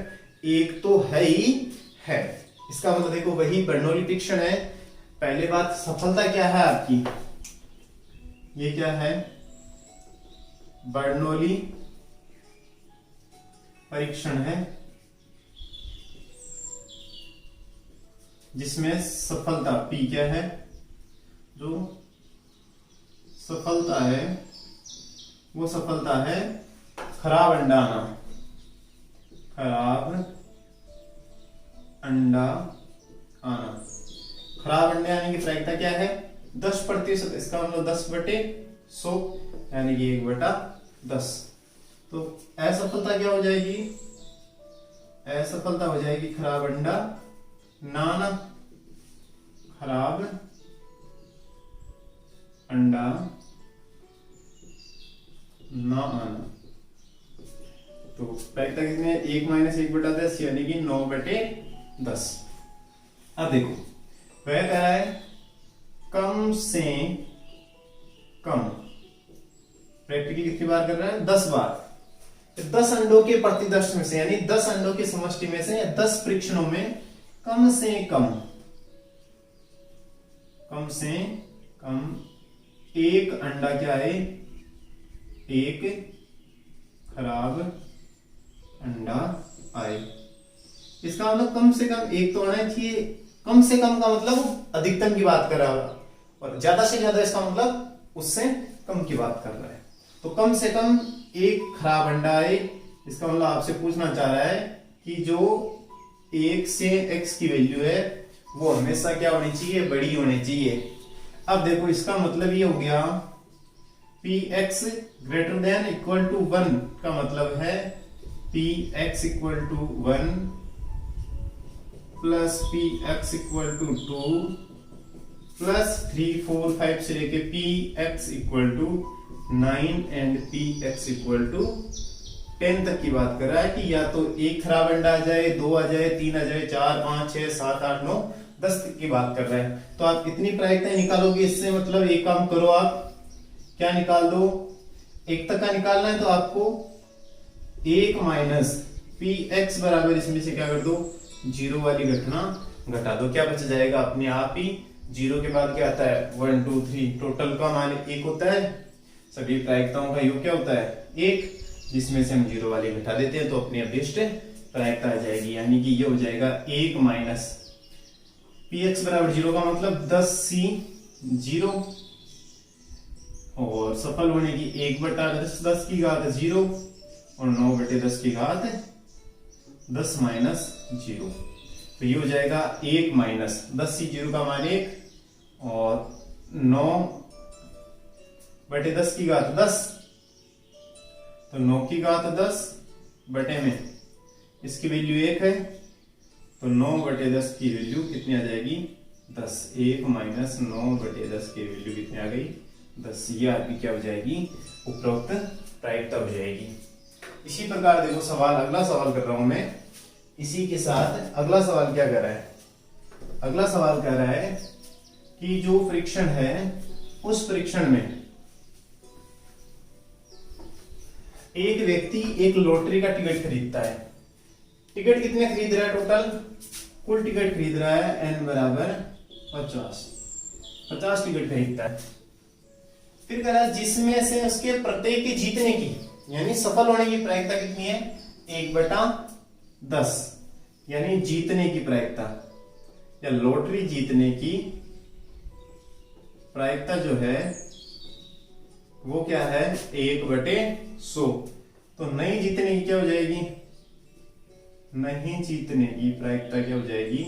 1 तो है ही है। इसका मतलब देखो वही बर्नौली परीक्षण है। पहले बात, सफलता क्या है आपकी, ये क्या है, बर्नौली परीक्षण है, जिसमें सफलता P क्या है, जो सफलता है वो सफलता है खराब अंडा आना, खराब अंडा आना। खराब अंडे आने की प्रायिकता क्या है, 10%। इसका मतलब 10/100, यानी कि 1/10। तो असफलता क्या हो जाएगी, असफलता हो जाएगी खराब अंडा ना आना, खराब अंडा ना आना। तो प्रायिकता कितनी है, 1 - 1/10, यानी कि 9/10। अब देखो वह कह रहा है कम से कम, प्रैक्टिकली कितनी बार कर रहा है, 10 बार। 10 अंडों के प्रति 10 में से, यानी 10 अंडों की समष्टि में से, या 10 परीक्षणों में कम से कम एक अंडा क्या है, एक खराब अंडा आए। इसका मतलब कम से कम एक तो होना चाहिए। कम से कम का मतलब अधिकतम की बात कर रहा है, और ज्यादा से ज्यादा इसका मतलब उससे कम की बात कर रहा है। तो कम से कम एक खराब अंडा है, इसका मतलब आपसे पूछना चाह रहा है कि जो 1 से x की वैल्यू है वो हमेशा क्या होनी चाहिए, बड़ी होनी चाहिए। अब देखो इसका मतलब ये हो गया px greater than equal to 1 का मतलब है px equal to 1 plus px equal to 2 plus 3 4 5 से लेके px equal to 9 and px equal to 10 तक की बात कर रहा है कि या तो एक खराब अंडा आ जाए, 2 आ जाए, 3 आ जाए, 4 5 6 7 8 9 10 तक की बात कर रहा है। तो आप इतनी प्रायिकताएं निकालोगे, इससे मतलब एक काम करो, आप क्या निकाल दो, 1 तक का निकालना है तो आपको 1 माइनस px बराबर इसमें से क्या कर दो, 0 वाली घटना घटा दो। क्या बच जाएगा, अपने आप ही 0 के बाद क्या आता है 1 2 3, टोटल का मान 1 होता है, सभी प्रायिकताओं का योग क्या होता है 1, जिसमें से हम 0 वाली घटा देते हैं तो अपनी अभिष्ट प्रायिकता आ जाएगी। यानी कि ये हो जाएगा 1 माइनस px बराबर 0 का मतलब 10c 0 और सफल होने की 1/10 की घात 0 और 9/10 की घात 10 माइनस 0। तो ये हो जाएगा 1 माइनस 10c 0 का मान 1 और 9/10 की घात 10, तो 9 की घात 10 बटे में इसकी वैल्यू 1 है, तो 9/10 की वैल्यू कितनी आ जाएगी 10। 1 माइनस 9/10 की वैल्यू कितनी आ गई 10। ये आपकी क्या हो जाएगी, उपरोक्त प्रायिकता हो जाएगी। इसी प्रकार देखो सवाल, अगला सवाल कर रहा हूं मैं, इसी के साथ अगला सवाल क्या कर रहा है, अगला सवाल कह रहा है कि जो फ्रिक्शन है उस फ्रिक्शन में एक व्यक्ति एक लॉटरी का टिकट खरीदता है। टिकट कितने खरीद रहा है, टोटल कुल टिकट खरीद रहा है n बराबर 50 टिकट खरीदता है। फिर कह रहा है जिसमें से उसके प्रत्येक के जीतने की यानी सफल होने की प्रायिकता कितनी है 1/10, यानी जीतने की प्रायिकता या लॉटरी जीतने की प्रायिकता जो है वो क्या है 1/100। तो नहीं जीतने की क्या हो जाएगी, नहीं जीतने की प्रायिकता क्या हो जाएगी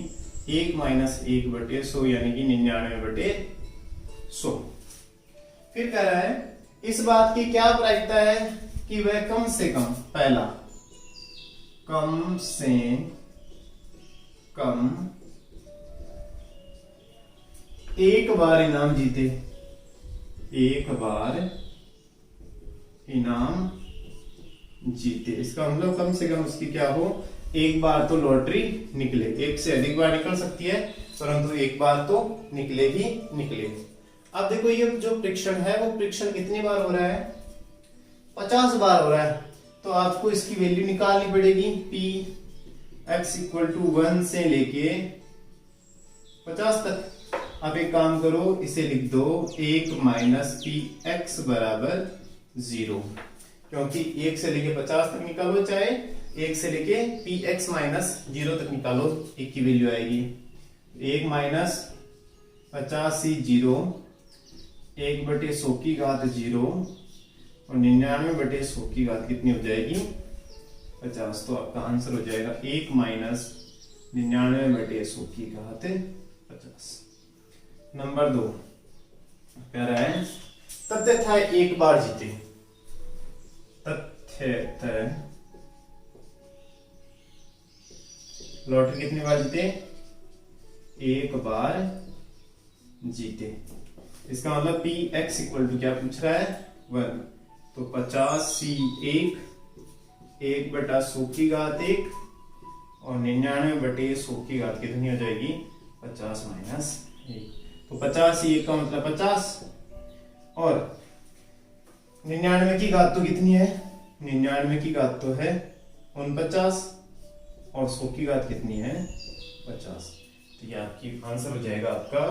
1 माइनस 1/100 यानी कि 99/100। फिर कह रहा है इस बात की क्या प्रायिकता है कि वह कम से कम, पहला कम से कम एक बार इनाम जीते, एक बार इनाम जीते। इसका मतलब कम से कम उसकी क्या हो, एक बार तो लॉटरी निकले, एक से अधिक बार निकल सकती है परंतु एक बार तो निकले ही निकले। अब देखो ये जो फ्रिक्शन है वो फ्रिक्शन कितनी बार हो रहा है 50 बार हो रहा है। तो आपको इसकी वैल्यू निकालनी पड़ेगी px इक्वल टू 1 से लेके 50 तक। अब एक काम करो, इसे लिख दो 1 माइनस px बराबर 0, क्योंकि 1 से लेके 50 तक निकालो, चाहे 1 से लेके px माइनस 0 तक निकालो, एक की वैल्यू आएगी 1 माइनस 50 0, 1/100 की घात 0 और 99/100 की घात कितनी हो जाएगी 50। तो आपका आंसर हो जाएगा 1 माइनस 99/100 की घात 50। नंबर 2 कह रहा है तथ्य था एक बार जीते, तथ्य था लॉटरी कितनी बार जीते, एक बार जीते। इसका मतलब px इक्वल टू क्या पूछ रहा है 1, तो 50c 1/100 की घात 1 और 99/100 की घात कितनी हो जाएगी 50 माइनस 1। तो 50c 1 का मतलब 50 और 99 की घात तो कितनी है, 99 की घात तो है 49 और 100 की घात कितनी है 50। तो ये आपकी आंसर हो जाएगा आपका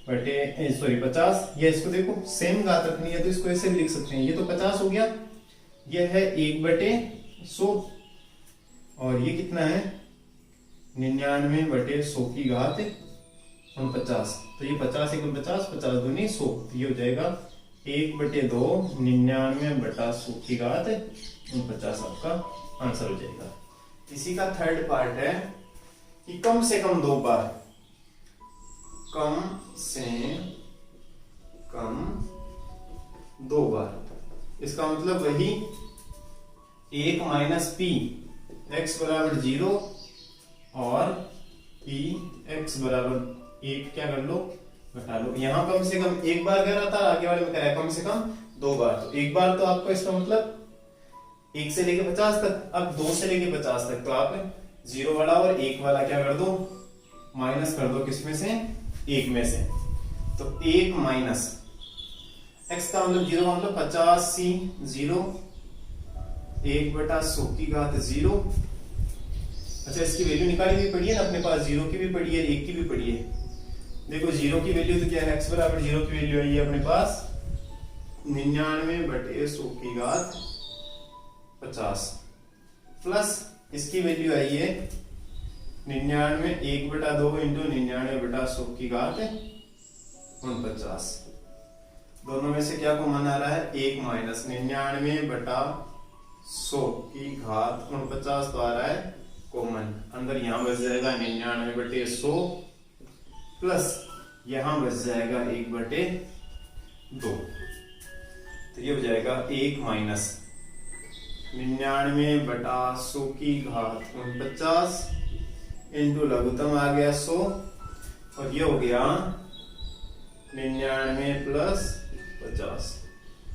50। ये इसको देखो सेम घात रखनी है तो इसको ऐसे भी लिख सकते हैं, ये तो 50 हो गया, ये है 1/100 और ये कितना है 99/100 की घात 49। तो ये 50 × 50, 50 दूनी 100, तो ये हो जाएगा 1/2 99/100 की घात 49 आपका आंसर हो जाएगा। इसी का थर्ड पार्ट है कि कम से कम 2 बार, कम से कम 2 बार, इसका मतलब वही 1 - p x = 0 और p x = 1 क्या कर लो घटा लो। यहां कम से कम 1 बार कह रहा था, आगे वाले में कह रहा है कम से कम 2 बार। तो 1 बार तो आपको इसका मतलब 1 से लेके 50 तक, अब 2 से लेके 50 तक तो आप 0 वाला और 1 वाला क्या कर दो माइनस कर दो, किसमें से 1 में से। तो 1 माइनस x का मतलब 0 मतलब 50c 0 1/100 की घात 0। अच्छा इसकी वैल्यू निकाली भी पड़ी है ना अपने पास, 0 की भी पड़ी है 1 की भी पड़ी है। देखो 0 की वैल्यू तो क्या है, x = 0 की वैल्यू आई है अपने पास 99/100 की घात 50 प्लस इसकी वैल्यू आई है 99 1/2 × 99/100 की घात 49। दोनों में से क्या कॉमन आ रहा है 1 माइनस 99/100 की घात 49 तो आ रहा है कॉमन, अंदर यहां बच जाएगा 99/100 प्लस यहां बच जाएगा 1/2। तो ये हो जाएगा 1 माइनस 99/100 की घात 49 इंटू लघुत्तम आ गया 100 और ये हो गया 99 प्लस 50।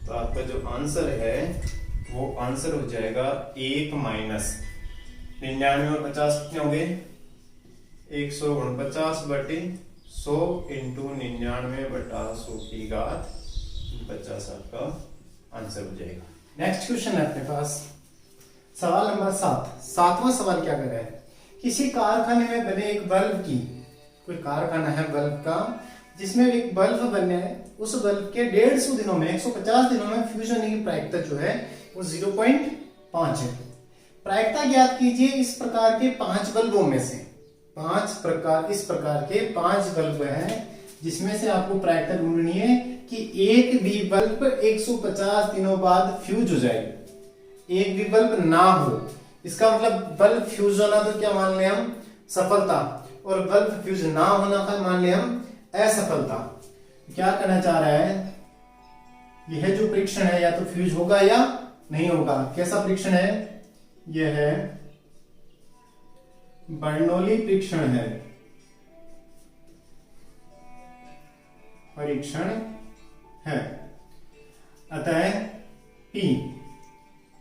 तो आपका जो आंसर है वो आंसर हो जाएगा 1 माइनस 99 और 50 कितने हो गए 149/100 इंटू 99/100 की घात 50 आपका आंसर हो जाएगा। नेक्स्ट क्वेश्चन है अपने पास सवाल नंबर 7। 7वां सवाल क्या कर रहा है, किसी कारखाने में बने एक बल्ब की, कोई कारखाना है बल्ब का जिसमें एक बल्ब बनने है, उस बल्ब के 150 दिनों में 150 दिनों में फ्यूज होने की प्रायिकता जो है वो 0.5 है। प्रायिकता ज्ञात कीजिए इस प्रकार के 5 बल्बों में से। इस प्रकार के 5 बल्ब हैं जिसमें से आपको प्रायिकता ढूंढनी है कि एक भी बल्ब 150 दिनों बाद फ्यूज हो जाएगा, एक भी बल्ब ना हो। इसका मतलब बल्ब फ्यूज होना तो क्या मान ले हम सफलता, और बल्ब फ्यूज ना होना का मान ले हम असफलता। क्या कहना चाह रहा है, यह जो परीक्षण है या तो फ्यूज होगा या नहीं होगा। कैसा परीक्षण है, यह है बर्नौली परीक्षण है, परीक्षण है। अतः P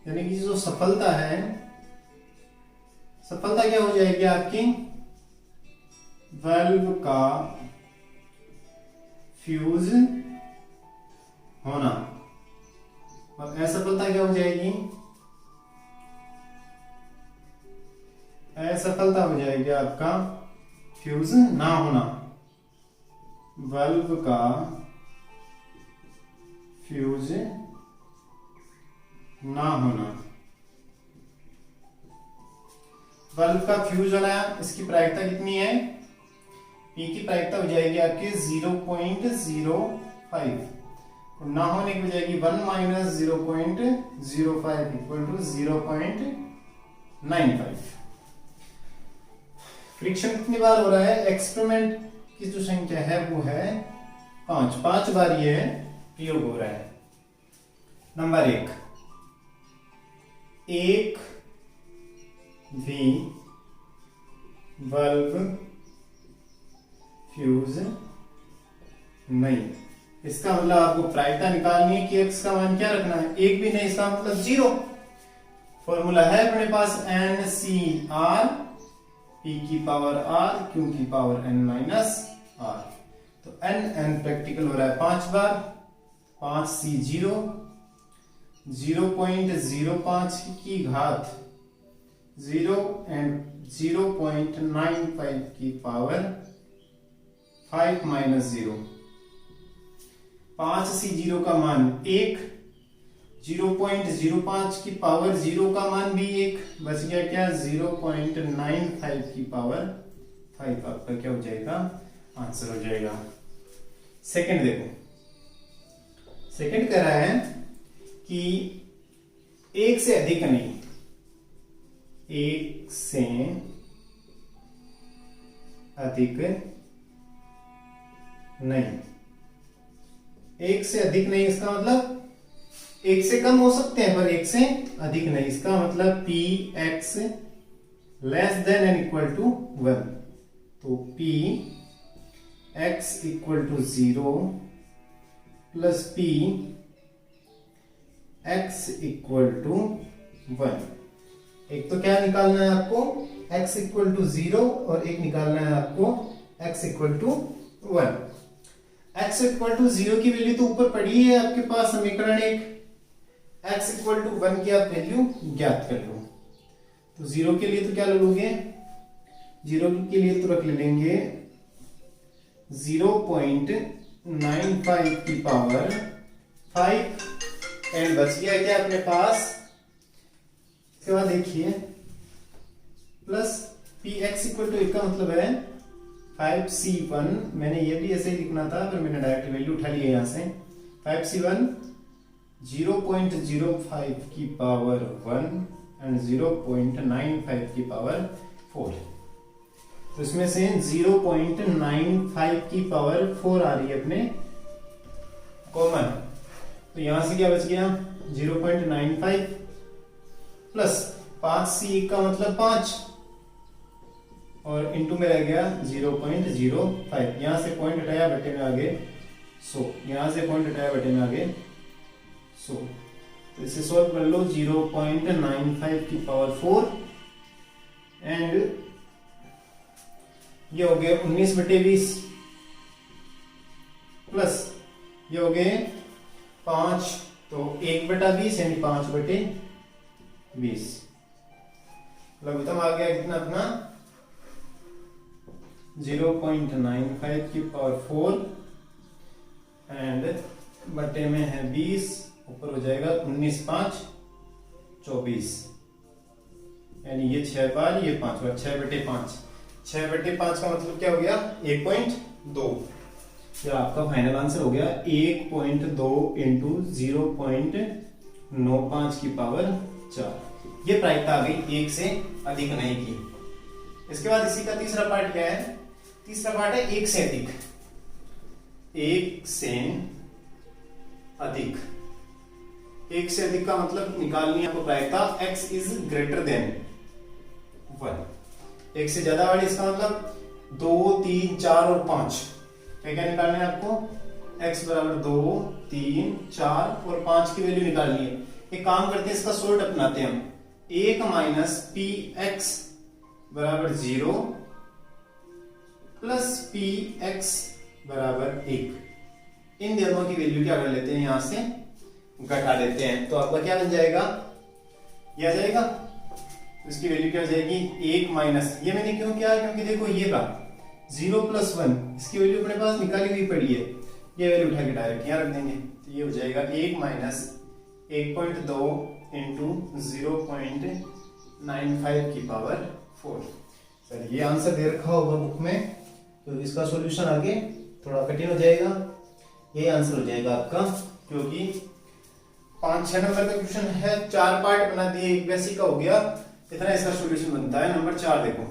यानी कि जो सफलता है, सफलता क्या हो जाएगी आपकी, बल्ब का फ्यूज होना, और असफलता क्या हो जाएगी, असफलता हो जाएगी आपका फ्यूज ना होना। बल्ब का फ्यूज ना होना, बल्ब का फ्यूज होना, इसकी प्रायिकता कितनी है, P की प्रायिकता हो जाएगी आपकी 0.05 और ना होने की हो जाएगी 1 - 0.05 = 0.95। फ्रिक्शन कितनी बार हो रहा है, एक्सपेरिमेंट की जो संख्या है वो है 5 बार ये प्रयोग हो रहा है। नंबर 1, एक भी बल्ब फ्यूज नहीं। इसका मतलब आपको प्रायिकता निकालनी है कि x का मान क्या रखना है, एक भी नहीं, इसका मतलब 0। फॉर्मूला है अपने पास NCR P की पावर R Q की पावर N - R। तो n प्रैक्टिकल हो रहा है 5 बार, 5C 0, 0.05 की घात 0 एंड 0.95 की पावर 5 - 0। 5C 0 का मान 1, 0.05 की पावर 0 का मान भी 1, बच गया क्या 0.95 की पावर 5 आपका क्या हो जाएगा, आंसर हो जाएगा। सेकंड देखो, सेकंड कह रहा है कि एक से अधिक नहीं, एक से अधिक नहीं, एक से अधिक नहीं इसका मतलब एक से कम हो सकते हैं पर एक से अधिक नहीं, इसका मतलब p x less than and equal to 1, तो p x equal to 0 plus p x equal to 1। एक तो क्या निकालना है आपको, x इक्वल टू 0 और एक निकालना है आपको x equal to 1। x equal to 0 की वैल्यू तो ऊपर पड़ी है आपके पास समीकरण एक, x इक्वल टू 1 की आप वैल्यू ज्ञात कर लो। तो 0 के लिए तो क्या ले लोगे, 0 के लिए तो रख लेंगे 0.95 की पावर 5 एंड बच गया क्या अपने पास। इसके बाद देखिए plus P X equal to 1 का मतलब है 5c1, मैंने ये भी ऐसे ही लिखना था पर मैंने डायरेक्ट वैल्यू उठा ली है यहां से। 5c1 0.05 की पावर 1 एंड 0.95 की पावर 4, तो इसमें से 0.95 की पावर 4 आ रही है अपने कॉमन, तो यहां से क्या बच गया 0.95 प्लस 5c का मतलब 5 और इंटू में रह गया 0.05, यहां से पॉइंट हटाया बटे में आगे 100, यहां से पॉइंट हटाया बटे में आगे 100, तो इसे सॉल्व कर लो 0.95 की पावर 4 एंड ये हो गए 19 बटे 20 प्लस ये हो गए 5, तो 1 बटा 20 यानी 5 बटे 20, लघुत्तम आ गया कितना अपना 0.95 की पावर 4 एंड बटे में है 20, ऊपर हो जाएगा 19 5 24, यानी ये 6 बार ये 5 बार, 6 बटे 5, 6 बटे 5 का मतलब क्या हो गया 1.2, या आपका फाइनल आंसर हो गया 1.2 इंटू 0.95 की पावर 4। ये प्रायिकता आ गई एक से अधिक नहीं की। इसके बाद इसी का तीसरा पार्ट क्या है, तीसरा पार्ट है एक से अधिक, एक से अधिक, एक से अधिक का मतलब निकालनी है आपको प्रायिकता x इज ग्रेटर देन 1, एक से ज्यादा वाली इसका मतलब 2 3 4 और 5, क्या क्या निकालना है आपको x बराबर 2 3 4 और 5 की वैल्यू निकालनी है। एक काम करते हैं इसका सोल्ट अपनाते हैं हम, 1 माइनस पी एक्स बराबर 0 प्लस पी एक्स बराबर 1, इन दोनों की वैल्यू क्या कर लेते हैं यहां से घटा देते हैं, तो आपका क्या बन जाएगा ये आ जाएगा, इसकी वैल्यू क्या हो जाएगी 1 माइनस, ये मैंने क्यों किया क्योंकि देखो ये रहा 0 प्लस 1, इसकी वैल्यू अपने पास निकाली हुई पड़ी है, ये वैल्यू उठा के डायरेक्ट यहां रख देंगे, तो ये हो जाएगा 1 माइनस 1.2 इंटू 0.95 की पावर 4। सर ये आंसर दे रखा होगा बुक में, तो इसका सॉल्यूशन आगे थोड़ा कठिन हो जाएगा, यही आंसर हो जाएगा आपका, क्योंकि 5-6 नंबर का क्वेश्चन है, 4 पार्ट बना दिए, एक बेसिक का हो गया, इतना इसका सॉल्यूशन बनता है। नंबर 4 देखो,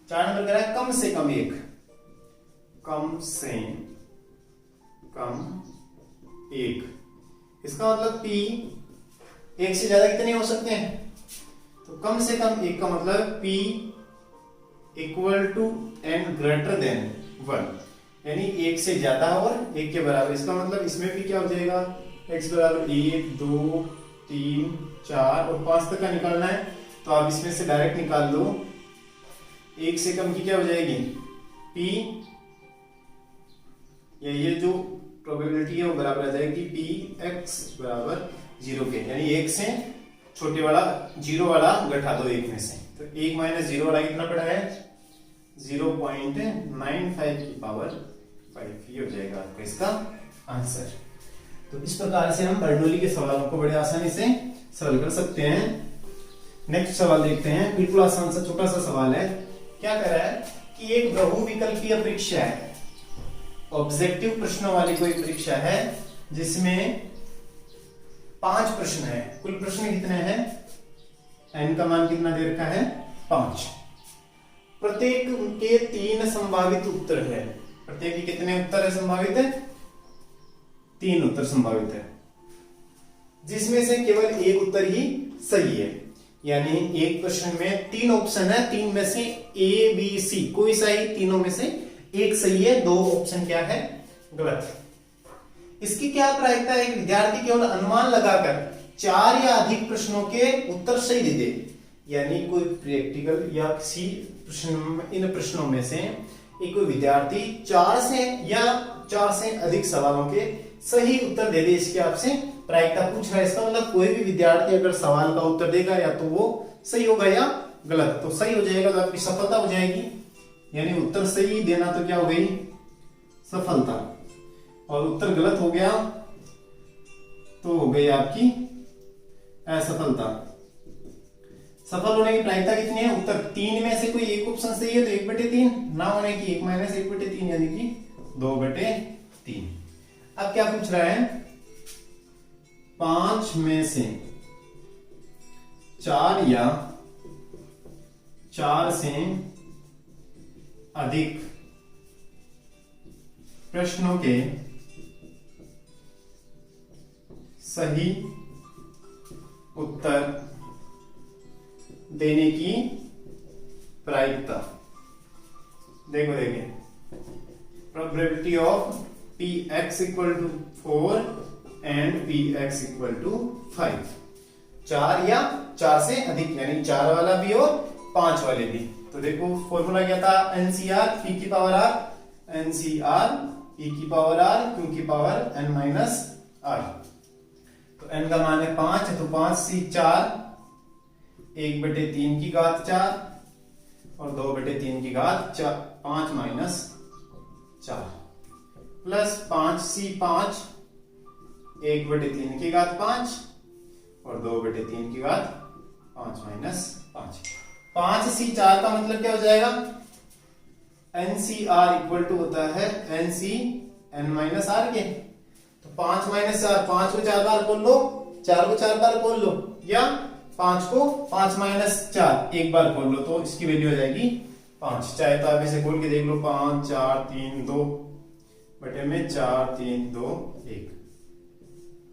4 नंबर कह रहा है कम से कम एक, कम से कम एक, इसका मतलब p एक से ज्यादा कितने हो सकते हैं, तो कम से कम एक का मतलब p equal to and greater than 1, यानी एक से ज्यादा और एक के बराबर, इसका मतलब इसमें भी क्या हो जाएगा x बराबर 1 2 3 4 और 5 तक का निकालना है, तो आप इसमें से डायरेक्ट निकाल लो, एक से कम की क्या हो जाएगी p, या ये जो प्रोबेबिलिटी है वो बराबर आ जाएगी p x बराबर 0 के, यानी एक से छोटे वाला 0 वाला घटा दो एक में से, तो 1 माइनस 0 वाला कितना पड़ा है 0.95 की पावर 5, ये हो जाएगा आपका इसका आंसर। तो इस प्रकार से हम बर्नौली के सवालों को बड़े आसानी से सॉल्व कर सकते हैं। नेक्स्ट सवाल देखते हैं, बिल्कुल आसान सा छोटा सा सवाल है। क्या कह रहा है कि एक बहुविकल्पीय परीक्षा है, ऑब्जेक्टिव प्रश्नों वाली कोई परीक्षा है जिसमें 5 प्रश्न है। कुल प्रश्न कितने हैं? n का मान कितना दे रखा है? 5। प्रत्येक के 3 संभावित उत्तर है। प्रत्येक के कितने उत्तर है संभावित है? 3 उत्तर संभावित है, जिसमें से केवल एक उत्तर ही सही है। यानी एक प्रश्न में 3 ऑप्शन है, 3 में से A, B, C कोई सही, तीनों में से एक सही है, 2 ऑप्शन क्या है? गलत। इसकी क्या प्रायिकता है? एक विद्यार्थी केवल अनुमान लगाकर 4 या अधिक प्रश्नों के उत्तर सही दे दे। यानी कोई प्रैक्टिकल या किसी प्रश्न, इन प्रश्नों में से एक कोई विद्यार्थी 4 से अधिक सवालों के सही उत्तर दे दे, इसकी आपसे प्रायिकता पूछ रहा है। इसका मतलब कोई भी विद्यार्थी अगर सवाल का उत्तर देगा या तो वो सही होगा या गलत। तो सही हो जाएगा तो आपकी सफलता हो जाएगी, यानी उत्तर सही देना तो क्या हो गई? सफलता। और उत्तर गलत हो गया तो हो गई आपकी असफलता। सफल होने की प्रायिकता कितनी है? उत्तर 3 में से कोई एक ऑप्शन सही है तो 1/3, ना होने की 1 - 1/3 यानी कि 2/3। अब क्या पूछ रहा है? 5 में से 4 या 4 से अधिक प्रश्नों के सही उत्तर देने की प्रायिकता। देखो probability of Px = 4 and Px = 5। 4 या 4 से अधिक, यानी 4 वाला भी और 5 वाले भी। तो देखो फॉर्मूला क्या था? NCR P की पावर R, NCR P की पावर R, Q की पावर n - R। तो n का मान है 5, तो 5 × 4 1/3 की घात 4 और 2/3 की घात 5 - 4 प्लस 5 × 5 1/3 की घात 5 और 2/3 की घात 5 - 5। 5 × 4 का मतलब क्या हो जाएगा? NCR = होता है NC n - R के। तो 5 - 4, 5 को 4 बार खोल लो, 4 को 4 बार खोल लो, या 5 को 5 - 4 एक बार खोल लो, तो इसकी वैल्यू हो जाएगी 5। चाहे तो आप इसे खोल के देख लो, 5 4 3 2 बटे में 4 3 2 1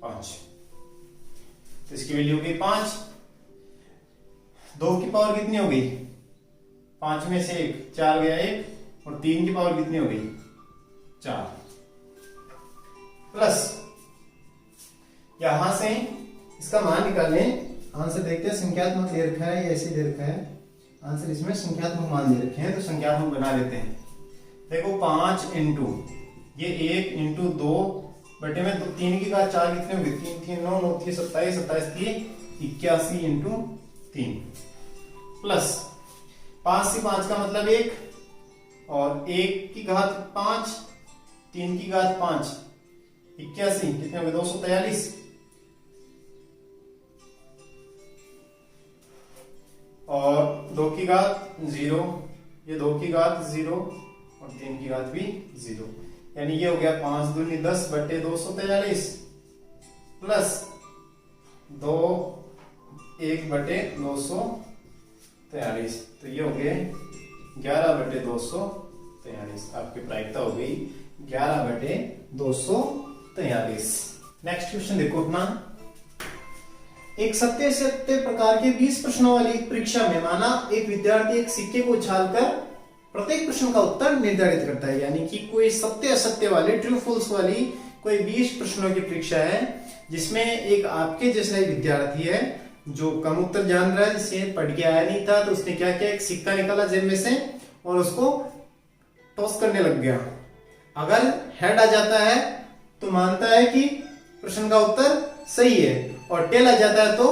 5। तो इसकी वैल्यू हो गई 5। 2 की पावर कितनी हो गई? 5 में से 1 4 गया 1, और 3 की पावर कितनी हो गई? 4। प्लस यहां से इसका मान निकालें। आंसर देखते हैं, संख्यात्मक दे रखा है या ऐसे दे रखा है। आंसर इसमें संख्यात्मक मान दे रखे हैं, तो संख्यात्मक बना लेते हैं। देखो 5 × ये 1 × 2 बटे में 3 की घात 4 कितने होगी? 3 3 9 9 3 27 27 3 81 × 3 प्लस 5 से 5 का मतलब 1 और 1 की घात 5 3 की घात 5 81 कितने हो गए? 243 और 2 की घात 0, ये 2 की घात 0 और 3 की घात भी 0, यानी ये हो गया 5 दूनी 10 बटे 243 प्लस 2 1 बटे 243। तो ये हो गए 11 बटे 243। आपकी प्रायिकता हो गई 11 बटे 243। नेक्स्ट क्वेश्चन देखो अपना। एक सत्य प्रकार के 20 प्रश्नों वाली परीक्षा में माना एक विद्यार्थी एक सिक्के को उछालकर प्रत्येक प्रश्न का उत्तर निर्धारित करता है। यानी कि कोई सत्य असत्य वाले, ट्रू फॉल्स वाली कोई 20 प्रश्नों की परीक्षा है, जिसमें एक आपके जैसा एक विद्यार्थी है जो कम उत्तर जान रहा है, जिसे पढ़ के आया नहीं था, तो उसने क्या किया? एक सिक्का निकाला जेब में से और उसको टॉस करने लग गया। अगर हेड आ जाता है तो मानता है कि प्रश्न का उत्तर सही है, और टेल आ जाता है तो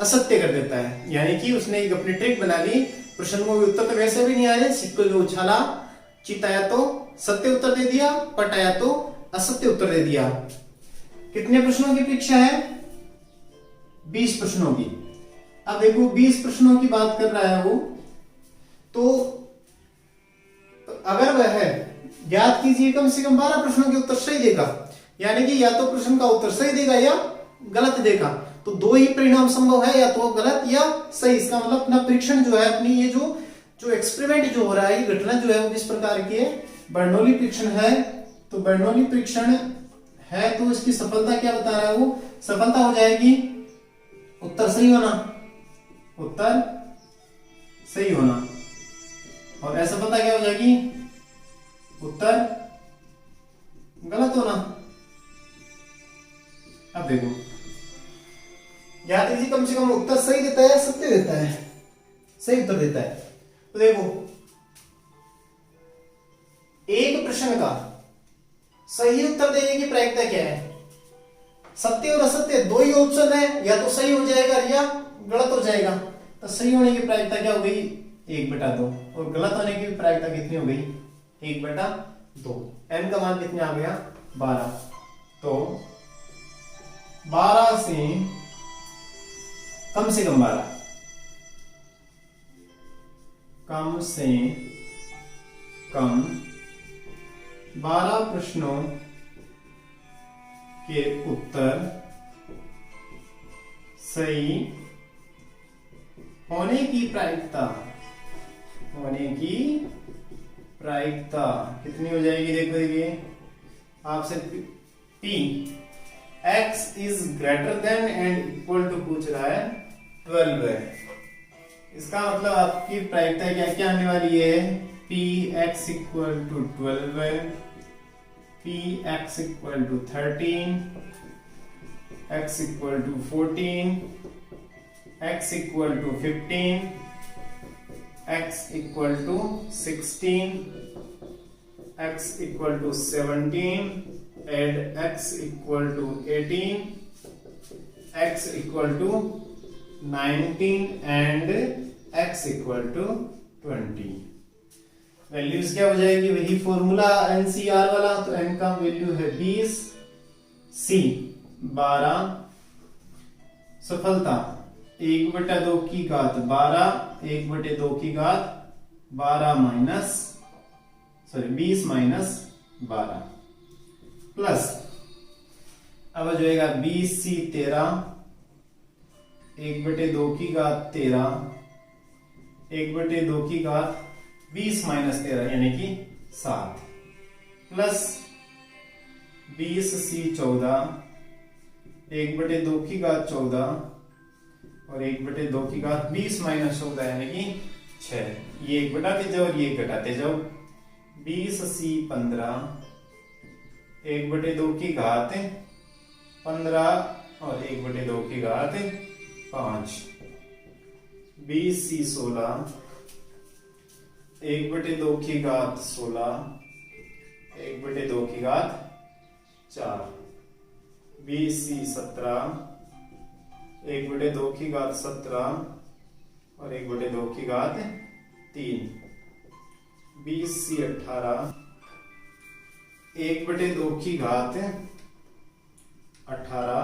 असत्य कर देता है। यानी कि उसने एक अपनी ट्रिक बना ली, प्रश्न को उत्तर तो वैसे भी नहीं आए, सिक्के को उछाला, चिताया तो सत्य उत्तर दे दिया, पटाया तो असत्य उत्तर दे दिया। कितने प्रश्नों की परीक्षा है? 20 प्रश्नों की। अब देखो 20 प्रश्नों की बात कर रहा है वो, तो अगर वह है ज्ञात कीजिए कम से कम 12 प्रश्नों के उत्तर सही देगा, यानी कि या तो प्रश्न का उत्तर सही देगा या गलत देगा, तो दो ही परिणाम संभव है, या तो गलत या सही। इसका मतलब अपना परीक्षण जो है, अपनी ये जो एक्सपेरिमेंट जो हो रहा है, ये घटना जो है वो किस प्रकार की है? बर्नौली परीक्षण है। तो बर्नौली परीक्षण है तो इसकी सफलता क्या बता रहा है वो? सफलता हो जाएगी उत्तर सही होना, उत्तर सही होना, और असफलता क्या हो जाएगी? उत्तर गलत होना। अब देखो ज्ञात कीजिए कम से कम उत्तर सही देता है, सत्य देता है, सही उत्तर देता है। तो देखो एक प्रश्न का सही उत्तर देने की प्रायिकता क्या है? सत्य और असत्य दो ही ऑप्शन है, या तो सही हो जाएगा या गलत हो जाएगा। तो सही होने की प्रायिकता क्या हो गई? 1/2, और गलत होने की प्रायिकता कितनी हो गई? 1/2। n का मान कितने आ गया? 12। तो 12 से कम 12, कम से कम 12 प्रश्नों के उत्तर सही होने की प्रायिकता, कितनी हो जाएगी? देखिए आपसे p x is greater than and equal to पूछ रहा है 12 है। इसका मतलब आपकी प्रायिकता क्या क्या आने वाली है? p x इक्वल टू 12 है, p x equal to 13, x equal to 14, x equal to 15, x equal to 16, x equal to 17, and x equal to 18, x equal to 19 and x equal to 20। Values क्या हो जाएगी? वही formula NCR वाला। तो n का value है 20, C 12, सफलता 1/2 की घात 12, 1/2 की घात 20 माइनस 12 प्लस, अब हो जाएगा 20C 13, 1/2 की घात 13, 1/2 की घात 20 माइनस 13 यानी कि 7, प्लस 20C 14, 1/2 की घात 14, और 1/2 की घात 20 माइनस 14 यानी कि 6। ये एक घटाते जाओ और ये घटाते जाओ। 20C 15, 1/2 की घात 15 और 1/2 की घात 5। 20C 16, 1/2 की घात 16, 1/2 की घात 4। 20C 17, 1/2 की घात 17 और 1/2 की घात 3। 20C 18, 1/2 की घात 18,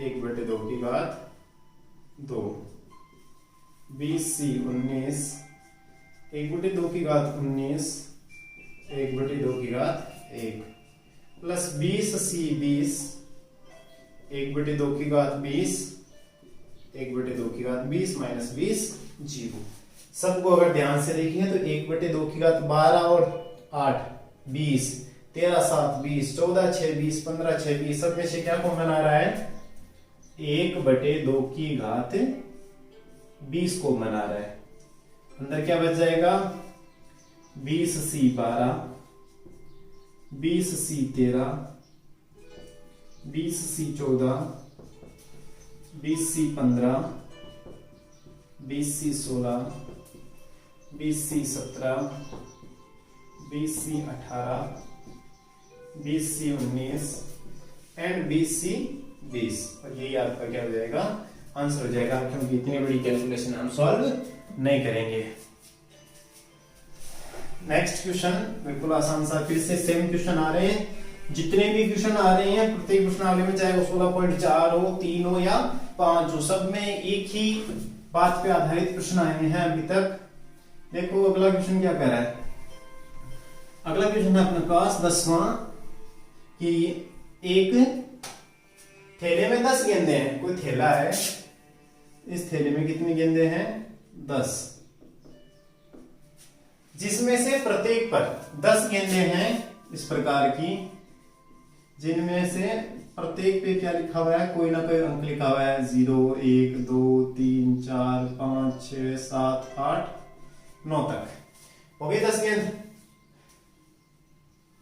1/2 की घात 2। 20C 19, 1/2 की घात 19, 1/2 की घात 1, प्लस 20C 20, 1/2 की घात 20, 1/2 की घात 20 माइनस 20 0। सबको अगर ध्यान से देखिए तो 1/2 की घात 12 और 8 20, 13 7 20, 14 6 20, 15 6 20, सब में से क्या कॉमन आ रहा है? 1/2 की घात 20 कॉमन आ रहा है। अंदर क्या बच जाएगा? 20C 12, 20C 13, 20C 14, 20C 15, 20C 16, 20C 17, 20C 18, 20C 19 and 20C 20। और यही आपका क्या हो जाएगा? आंसर हो जाएगा, क्योंकि इतनी बड़ी कैलकुलेशन हम सॉल्व नहीं करेंगे। नेक्स्ट क्वेश्चन बिल्कुल आसान सा, फिर से सेम क्वेश्चन आ रहे हैं। जितने भी क्वेश्चन आ रहे हैं प्रत्येक प्रश्नावली में, चाहे वो 16.4 हो, 3 हो या 5 हो, सब में एक ही बात पे आधारित प्रश्न आए हैं अभी तक। देखो अगला क्वेश्चन क्या कह रहा है। अगला क्वेश्चन है अपने पास 10वां कि एक थैले में 10 गेंदे हैं। कोई थैला है, इस थैले में कितनी गेंदे हैं? 10, जिसमें से प्रत्येक पर 10 गेंदे हैं इस प्रकार की, जिनमें से प्रत्येक पे क्या लिखा हुआ है? कोई ना कोई अंक लिखा हुआ है। 0, 1, 2, 3, 4, 5, 6, 7, 8, 9 तक हो गई 10 गेंद।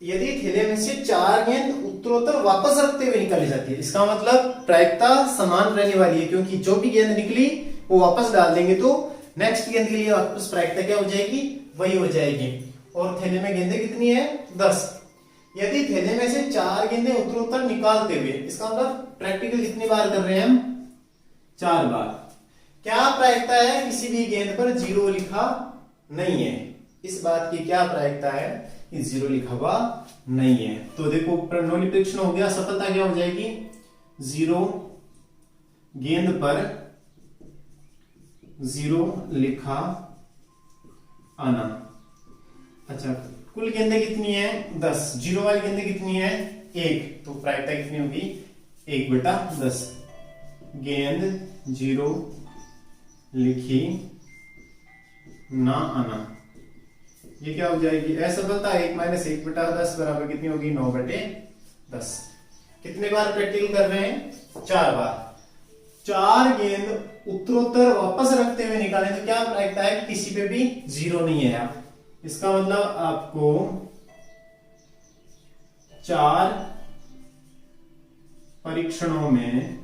यदि थैले में से 4 गेंद उत्तरोत्तर वापस रखते हुए निकाली जाती है, इसका मतलब प्रायिकता समान रहने वाली है, क्योंकि जो भी गेंद निकली वो वापस डाल देंगे तो नेक्स्ट गेंद के लिए वापस प्रायिकता क्या हो जाएगी? वही हो जाएगी। और थैले में गेंदें कितनी है? 10। यदि थैले में से 4 गेंदें उत्तरोत्तर निकालते हुए, इसका मतलब प्रैक्टिकल कितनी बार कर रहे हैं हम? 4 बार। क्या प्रायिकता है? किसी भी गेंद पर 0 लिखा नहीं है। इस बात की क्या प्रायिकता है कि 0 लिखा हुआ नहीं है। तो देखो बर्नौली परीक्षण हो गया, सफलता क्या हो जाएगी? 0 गेंद पर 0 लिखा आना। अच्छा, कुल गेंदें कितनी है? 10। 0 वाली गेंदें कितनी है? 1। तो प्रायिकता कितनी होगी? 1/10। गेंद 0 लिखी ना आना, ये क्या हो जाएगी? असफलता। 1 - 1/10 बराबर कितनी होगी? 9/10। कितने बार प्रैक्टिकल कर रहे हैं? 4 बार। 4 गेंद उत्तरोत्तर वापस रखते हुए निकालें तो क्या प्रायिकता है कि किसी पे भी 0 नहीं है। आप इसका मतलब आपको 4 परीक्षणों में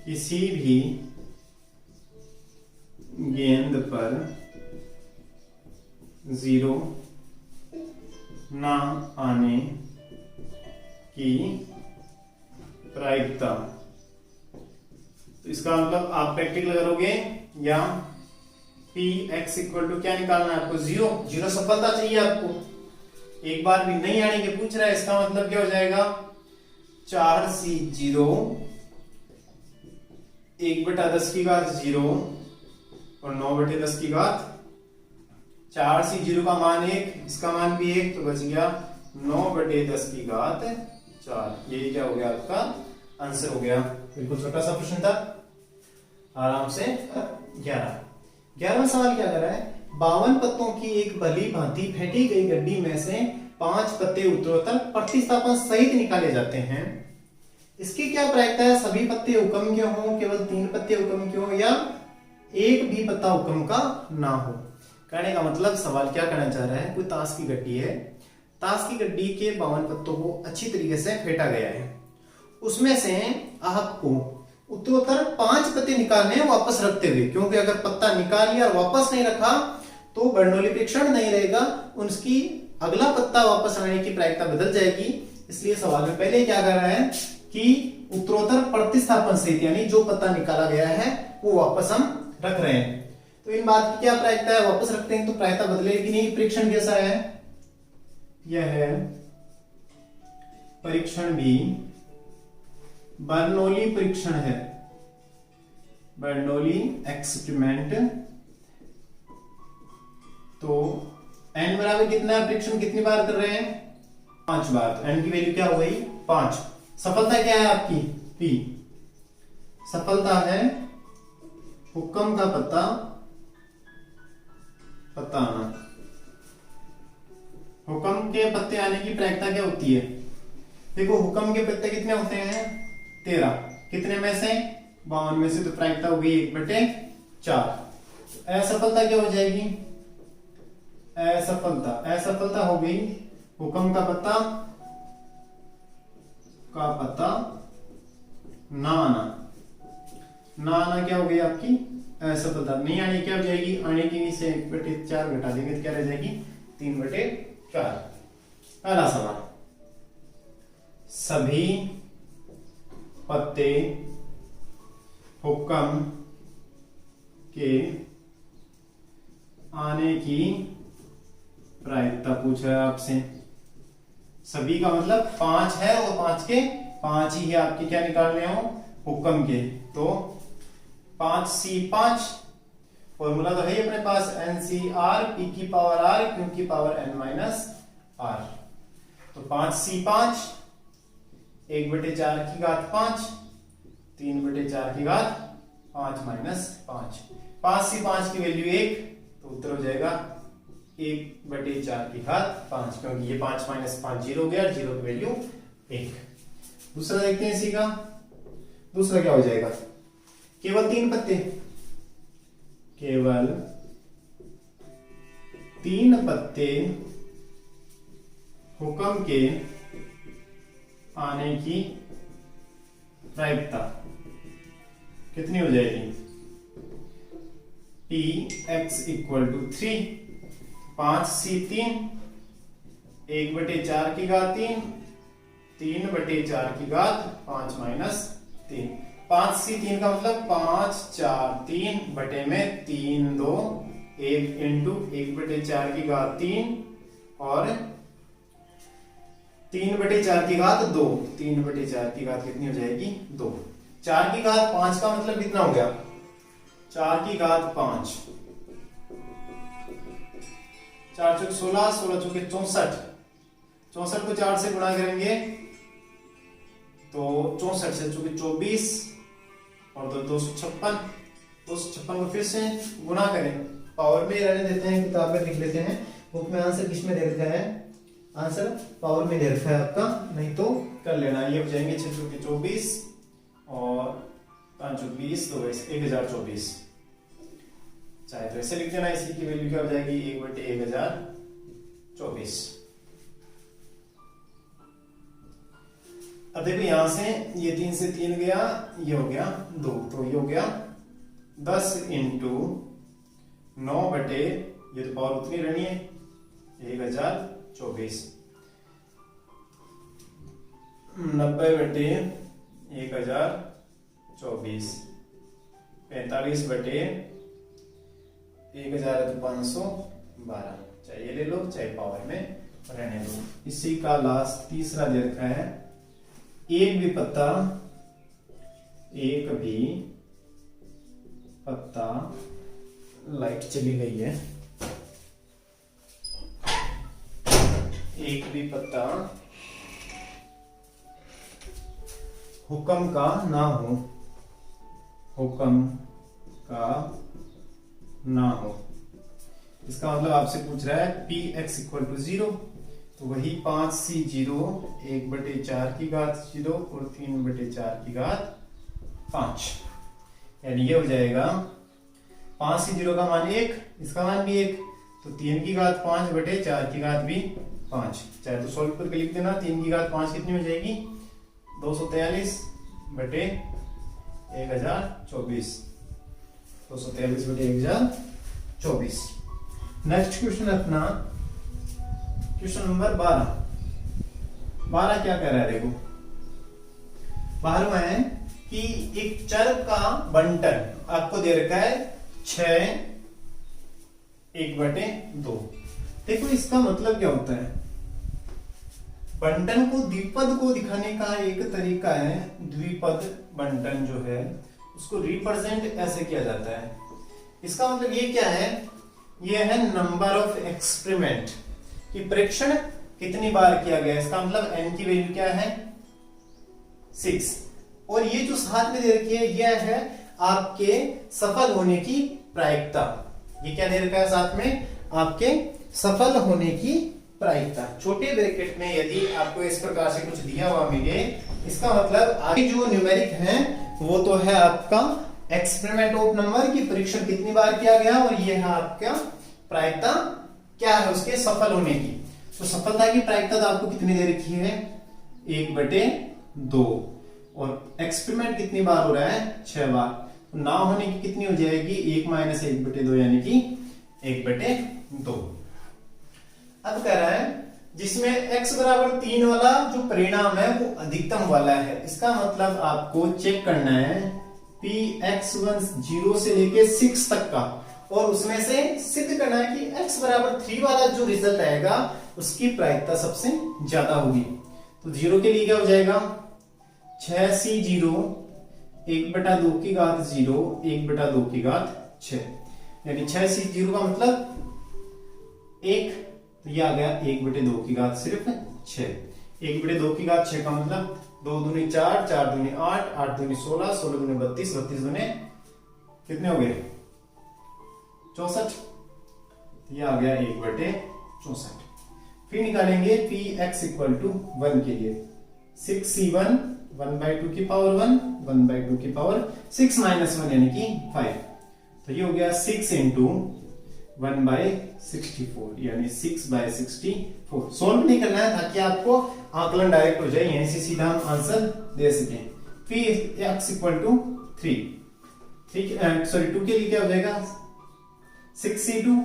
किसी भी गेंद पर 0 ना आने की प्रायिकता। तो इसका मतलब आप प्रैक्टिकल करोगे या Px इक्वल टू क्या निकालना है आपको? 0 सफलता चाहिए आपको। एक बार भी नहीं आने के पूछ रहा है, इसका मतलब क्या हो जाएगा? 4C0 1/10 की घात 0 और 9/10 की घात 4C0 का मान 1, इसका मान भी 1, तो बच गया 9/10 की घात 4। ये क्या हो गया? आपका आंसर हो गया। बिल्कुल छोटा सा प्रश्न था, आराम से। 11वां सवाल क्या कर रहा है? 52 पत्तों की एक भली भांति फेंटी गई गड्डी में से 5 पत्ते उत्तरोत्तर प्रतिस्थापन सहित निकाले जाते हैं। इसकी क्या प्रायिकता है? सभी पत्ते हुक्म के हों, केवल 3 पत्ते हुक्म के हों, या एक भी पत्ता हुक्म का ना हो। कहने का मतलब सवाल क्या कहना चाह रहा है? कोई ताश की गड्डी है, ताश की गड्डी के 52 पत्तों को अच्छी तरीके से फेंटा गया है, उसमें से आपको उत्तरोत्तर 5 पत्ते निकालने हैं वापस रखते हुए, क्योंकि अगर पत्ता निकाल लिया और वापस नहीं रखा तो बर्नौली परीक्षण नहीं रहेगा, उसकी अगला पत्ता वापस आने की प्रायिकता बदल जाएगी। इसलिए सवाल में पहले क्या कर रहा है कि उत्तरोत्तर प्रतिस्थापन सहित, यानी जो पत्ता निकाला गया है वो वापस हम रख रहे हैं। तो इन बात की क्या प्रायिकता है? वापस रखते हैं तो प्रायिकता बदलेगी नहीं। परीक्षण कैसा है? यह है परीक्षण भी बर्नौली परीक्षण है, बर्नौली एक्सपेरिमेंट। तो n बराबर कितना है? परीक्षण कितनी बार कर रहे हैं? 5 बार। तो n की वैल्यू क्या हो गई? 5। सफलता क्या है आपकी? P। सफलता है हुक्म का पत्ता आना। हुक्म के पत्ते आने की प्रायिकता क्या होती है? देखो हुक्म के पत्ते कितने होते हैं? 13। कितने में से? 52 में से। तो प्रायिकता हो गई 1/4। असफलता क्या हो जाएगी? असफलता हो गई हुक्म का पत्ता ना आना। ना आना क्या हो गई आपकी? असफलता। नहीं आने क्या हो जाएगी? आने की से 1/4 घटा देंगे तो क्या रह जाएगी? 3/4। पहला सवाल, सभी पत्ते हुक्म के आने की प्रायिकता पूछ रहा है आपसे। सभी का मतलब 5 है और 5 के 5 ही है आपके क्या निकालने हो हुक्म के। तो 5C5 फॉर्मूला तो है ही अपने पास NCR P की पावर R Q की पावर N माइनस R। तो 5C5 1/4 की घात 5 3/4 की घात 5 माइनस 5। 5C5 की वैल्यू 1 तो उत्तर हो जाएगा 1/4 की घात 5 क्योंकि ये 5 माइनस 5 0 हो गया, 0 की वैल्यू 1। दूसरा देखते हैं इसी का। दूसरा क्या हो जाएगा, केवल 3 पत्ते, केवल 3 पत्ते हुक्म के आने की प्रायिकता कितनी हो जाएगी, Px इक्वल टू 3 5C3 1/4 की घात 3 3/4 की घात 5 माइनस 3। 5C3 का मतलब 5 4 3 बटे में 3 2 1 इंटू 1/4 की घात 3 और 3/4 की घात 2 3/4 की घात कितनी हो जाएगी 2। 4 की घात 5 का मतलब कितना हो गया 4 की घात 5 4 चौक 16 16 चौके 64 64 को 4 से गुणा करेंगे तो 64 से चौके 24 और 256 256 को फिर से गुणा करें, पावर में रहने देते हैं, किताब में लिख लेते हैं। बुक में आंसर किस में दे रखा है, आंसर पावर में दे रखा है आपका, नहीं तो कर लेना। ये हो जाएंगे 6 चौके 24 और 5 चौके 20 तो 1024, चाहे तो ऐसे लिख देना। इसी की वैल्यू क्या हो जाएगी 1/1024। अब देखो यहां से ये 3 से 3 गया, ये हो गया 2, तो ये हो गया 10 इंटू 9 बटे, ये तो पावर उतनी रहनी है 1024, 90 बटे 1024, 45 बटे 1512, चाहे ये ले लो चाहे पावर में रहने दो। इसी का लास्ट तीसरा दे रखा है, एक भी पत्ता लाइट चली गई है, एक भी पत्ता हुक्म का ना हो, हुक्म का ना हो। इसका मतलब आपसे पूछ रहा है Px इक्वल टू 0, तो वही 5C0 1/4 की घात 0 और 3/4 की घात 5, यानी ये हो जाएगा 5C0 का मान 1, इसका मान भी 1, तो 3 की घात 5/4 की घात भी 5, चाहे तो सॉल्व करके लिख देना। 3 की घात 5 कितनी हो जाएगी 243 बटे 1024, 243 बटे 1024। नेक्स्ट क्वेश्चन अपना क्वेश्चन नंबर 12 क्या कह रहा है, देखो 12वां है कि एक चर का बंटन आपको दे रखा है 6 1/2। देखो इसका मतलब क्या होता है, बंटन को द्विपद को दिखाने का एक तरीका है, द्विपद बंटन जो है उसको रिप्रेजेंट ऐसे किया जाता है। इसका मतलब ये क्या है, ये है नंबर ऑफ एक्सपेरिमेंट कि परीक्षण कितनी बार किया गया। इसका मतलब n की वैल्यू क्या है 6, और ये जो साथ में दे रखी है यह है आपके सफल होने की प्रायिकता। ये क्या दे रखा है साथ में, आपके सफल होने की प्रायिकता। छोटे ब्रैकेट में यदि आपको इस प्रकार से कुछ दिया हुआ मिले, इसका मतलब आगे जो न्यूमेरिक है वो तो है आपका एक्सपेरिमेंट ऑफ नंबर की परीक्षण कितनी बार किया गया, और ये है आपका प्रायिकता क्या है उसके सफल होने की। तो सफलता की प्रायिकता तो आपको कितनी दे रखी है 1/2, और एक्सपेरिमेंट कितनी बार हो रहा है 6 बार, तो ना होने की कितनी हो जाएगी 1 - 1/2 यानी कि 1/2। अब कह रहा है जिसमें x बराबर 3 वाला जो परिणाम है वो अधिकतम वाला है। इसका मतलब आपको चेक करना है Px1 0 से लेके 6 तक का, और उसमें से सिद्ध करना है कि x बराबर 3 वाला जो रिजल्ट आएगा उसकी प्रायिकता सबसे ज्यादा होगी। तो 0 के लिए क्या हो जाएगा, 6c0 1/2 की घात 0 1/2 की घात 6, यानी 6c0 का मतलब 1, तो ये आ गया 1/2 की घात सिर्फ 6। 1/2 की घात 6 का मतलब 2 दूनी 4, 4 दूनी 8, 8 दूनी 16, 16 दूनी 32, 32 दूनी कितने हो गए 64, ये आ गया 1/64। फिर निकालेंगे px इक्वल टू 1 के लिए, 6c1 1/2 की पावर 1 1/2 की पावर 6 माइनस 1 यानी कि 5, तो ये हो गया 6 इंटू 1/64 यानी 6/64। सोल्व नहीं करना है ताकि आपको आकलन डायरेक्ट हो जाए, यहीं से सीधा हम आंसर दे सकें। फिर x इक्वल टू 3, 2 के लिए क्या हो जाएगा 6c2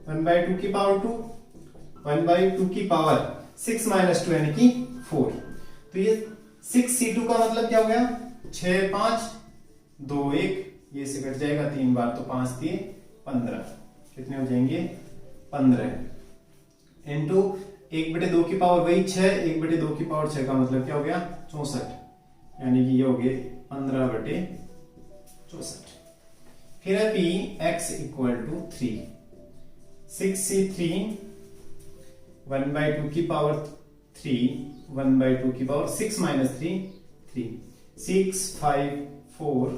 1/2 की पावर 2 1/2 की पावर 6 माइनस 2 यानी कि 4, तो ये 6c2 का मतलब क्या हो गया 6 5 2 1, ये से कट जाएगा 3 बार, तो 5 दिए 15, कितने हो जाएंगे 15 इंटू 1/2 की पावर वही 6, 1/2 की पावर 6 का मतलब क्या हो गया 64, यानी कि ये हो गए 15/64। फिर है p x equal to 3, 6c3 1/2 की पावर 3 1/2 की पावर 6 माइनस 3 3, 6 5 4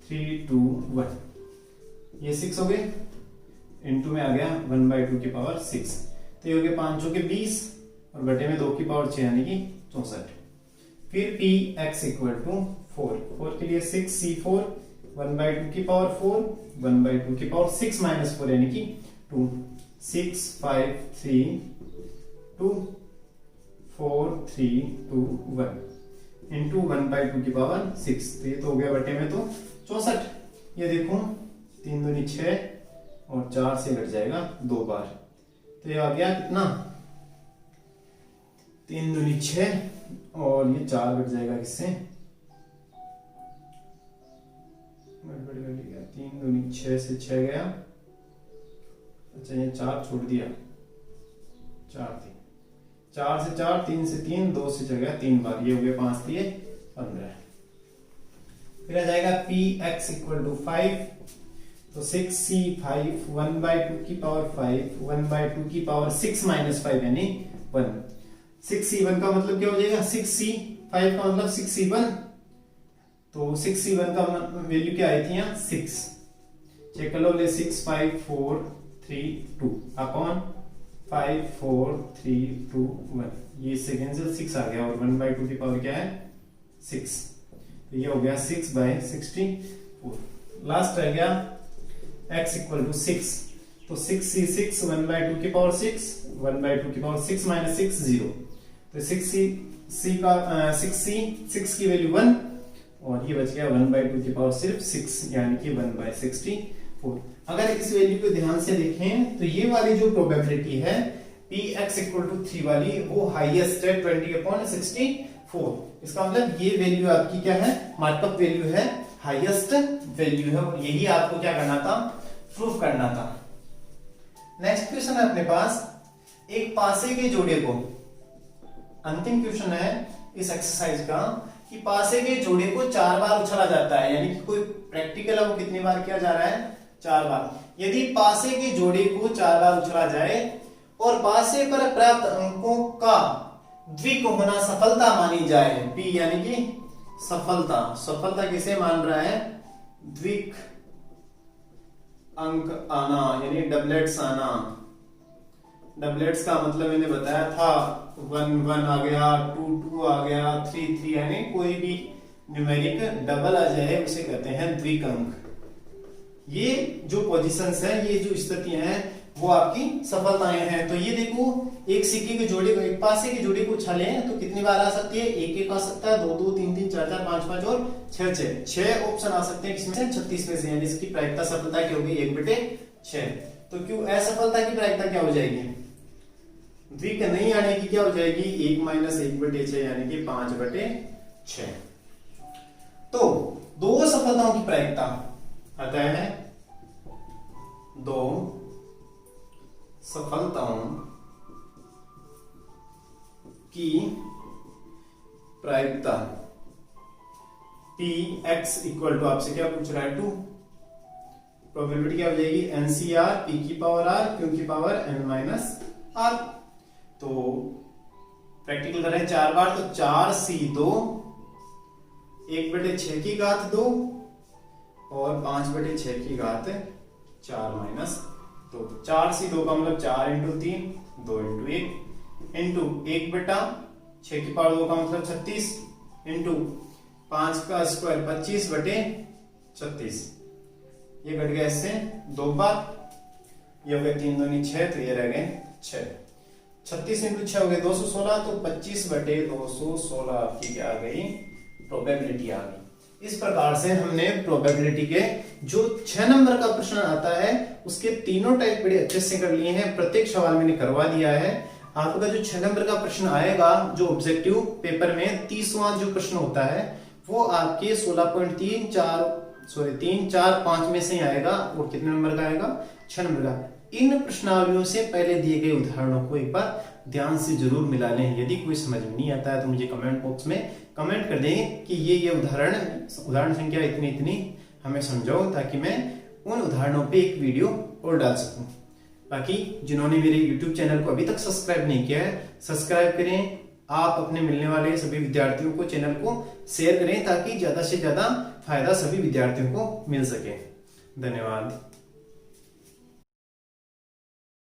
3 2 1, ये 6 हो गए, इनटू में आ गया 1/2 की पावर 6, तो ये हो गए 5 के 20 और बटे में 2 की पावर 6 यानी कि 64। फिर p x इक्वल टू 4 के लिए 6c4 1/2 की पावर 4 1/2 की पावर 6 माइनस 4 यानी कि 2, 6 5 3 2 4 3 2 1 इंटू 1/2 की पावर 6, तो ये तो हो गया बटे में तो 64। ये देखो 3 दूनी 6 और 4 से घट जाएगा 2 बार, तो ये आ गया कितना 3 दूनी 6 और ये 4 घट जाएगा किससे 3 दूनी 6 से 6 गया, अच्छा ये 4 छोड़ दिया, 4 थी, 4 से 4 3 से 3 2 से चल गया 3 बार, ये हो गया 5 दिए 15। फिर आ जाएगा p x इक्वल टू 5, तो 6c5 1/2 की पावर 5 1/2 की पावर 6 माइनस 5 यानी 1, 6c1 का मतलब क्या हो जाएगा 6c5 का मतलब 6c1, तो 6c1 का वैल्यू क्या आई थी यहाँ 6, चेक कर लो, 6 5 4 3 2 अपॉन 5 4 3 2 1, ये सेकेंड से 6 आ गया और 1/2 की पावर क्या है 6, तो ये हो गया 6/64। लास्ट रह गया x इक्वल टू 6, तो 6c6 1/2 की पावर 6 1/2 की पावर 6 माइनस 6 0, तो 6c की वैल्यू 1 और ये बच गया 1/2 की पावर सिर्फ 6 यानी कि 1/64। अगर इस वैल्यू को ध्यान से देखें तो ये वाली जो प्रोबेबिलिटी है px इक्वल टू 3 वाली वो हाईएस्ट है 20/64, इसका मतलब ये वैल्यू आपकी क्या है मार्कअप वैल्यू है, हाईएस्ट वैल्यू है, और यही आपको क्या करना था प्रूफ करना था। नेक्स्ट क्वेश्चन है अपने पास, एक पासे के जोड़े को, अंतिम क्वेश्चन है इस एक्सरसाइज का, कि पासे के जोड़े को 4 बार उछाला जाता है, यानी कि कोई प्रैक्टिकल है वो कितनी बार किया जा रहा है 4 बार। यदि पासे के जोड़े को 4 बार उछाला जाए और पासे पर प्राप्त अंकों का द्विक होना सफलता मानी जाए, p यानी कि सफलता किसे मान रहा है द्विक अंक आना, यानी डबलेट्स आना। डबलेट्स का मतलब मैंने बताया था 1 1 आ गया, 2 2 आ गया, 3 3, यानी कोई भी न्यूमेरिक डबल आ जाए उसे कहते हैं द्विक अंक। ये जो पोजीशंस है, ये जो स्थितियां हैं वो आपकी सफलताएं हैं। तो ये देखो एक सिक्के के जोड़े को, एक पासे के जोड़े को उछाले तो कितनी बार आ सकती है, 1 1 आ सकता है, 2 2 3 3 4 4 5 5 और 6 6, 6 ऑप्शन आ सकते हैं किसमें से 36 में से, यानी इसकी प्रायिकता सफलता क्या होगी 1/6। तो क्यों असफलता की प्रायिकता क्या हो जाएगी, द्विक नहीं आने की क्या हो जाएगी 1 माइनस 1/6 यानी कि 5/6। तो दो सफलताओं की प्रायिकता अतः है x इक्वल टू आपसे क्या पूछ रहा है 2, प्रोबेबिलिटी क्या हो जाएगी NCR p की पावर r q की पावर n माइनस r। तो प्रैक्टिकल करें 4 बार तो 4c2 1/6 की घात 2 और 5/6 की घात 4 माइनस 2। 4c2 का मतलब 4 × 3 2 × 1 इंटू 1/6 की पावर 2 का मतलब 36 इंटू 5 का स्क्वायर 25/36। ये घट गया इससे 2 बार, ये हो गए 3 दूनी 6 तो ये रह गए 6। 36 × 6 हो गए 216 तो 25/216 आपकी क्या आ गई प्रोबेबिलिटी आ गई। इस प्रकार से हमने प्रोबेबिलिटी के जो 6 नंबर का प्रश्न आता है उसके तीनों टाइप बड़े अच्छे से कर लिए हैं। प्रत्येक सवाल मैंने करवा दिया है। आपका जो 6 नंबर का प्रश्न आएगा जो ऑब्जेक्टिव पेपर में 30वां जो प्रश्न होता है वो आपके 3-4-5 में से ही आएगा। और कितने नंबर का आएगा 6 नंबर का। इन प्रश्नावलियों से पहले दिए गए उदाहरणों को एक बार ध्यान से जरूर मिला लें। यदि कोई समझ में नहीं आता है तो मुझे कमेंट बॉक्स में कमेंट कर दें कि ये उदाहरण संख्या इतनी इतनी हमें समझाओ, ताकि मैं उन उदाहरणों पे एक वीडियो और डाल सकूं। बाकी जिन्होंने मेरे YouTube चैनल को अभी तक सब्सक्राइब नहीं किया है सब्सक्राइब करें। आप अपने मिलने वाले सभी विद्यार्थियों को चैनल को शेयर करें ताकि ज्यादा से ज्यादा फायदा सभी विद्यार्थियों को मिल सके। धन्यवाद।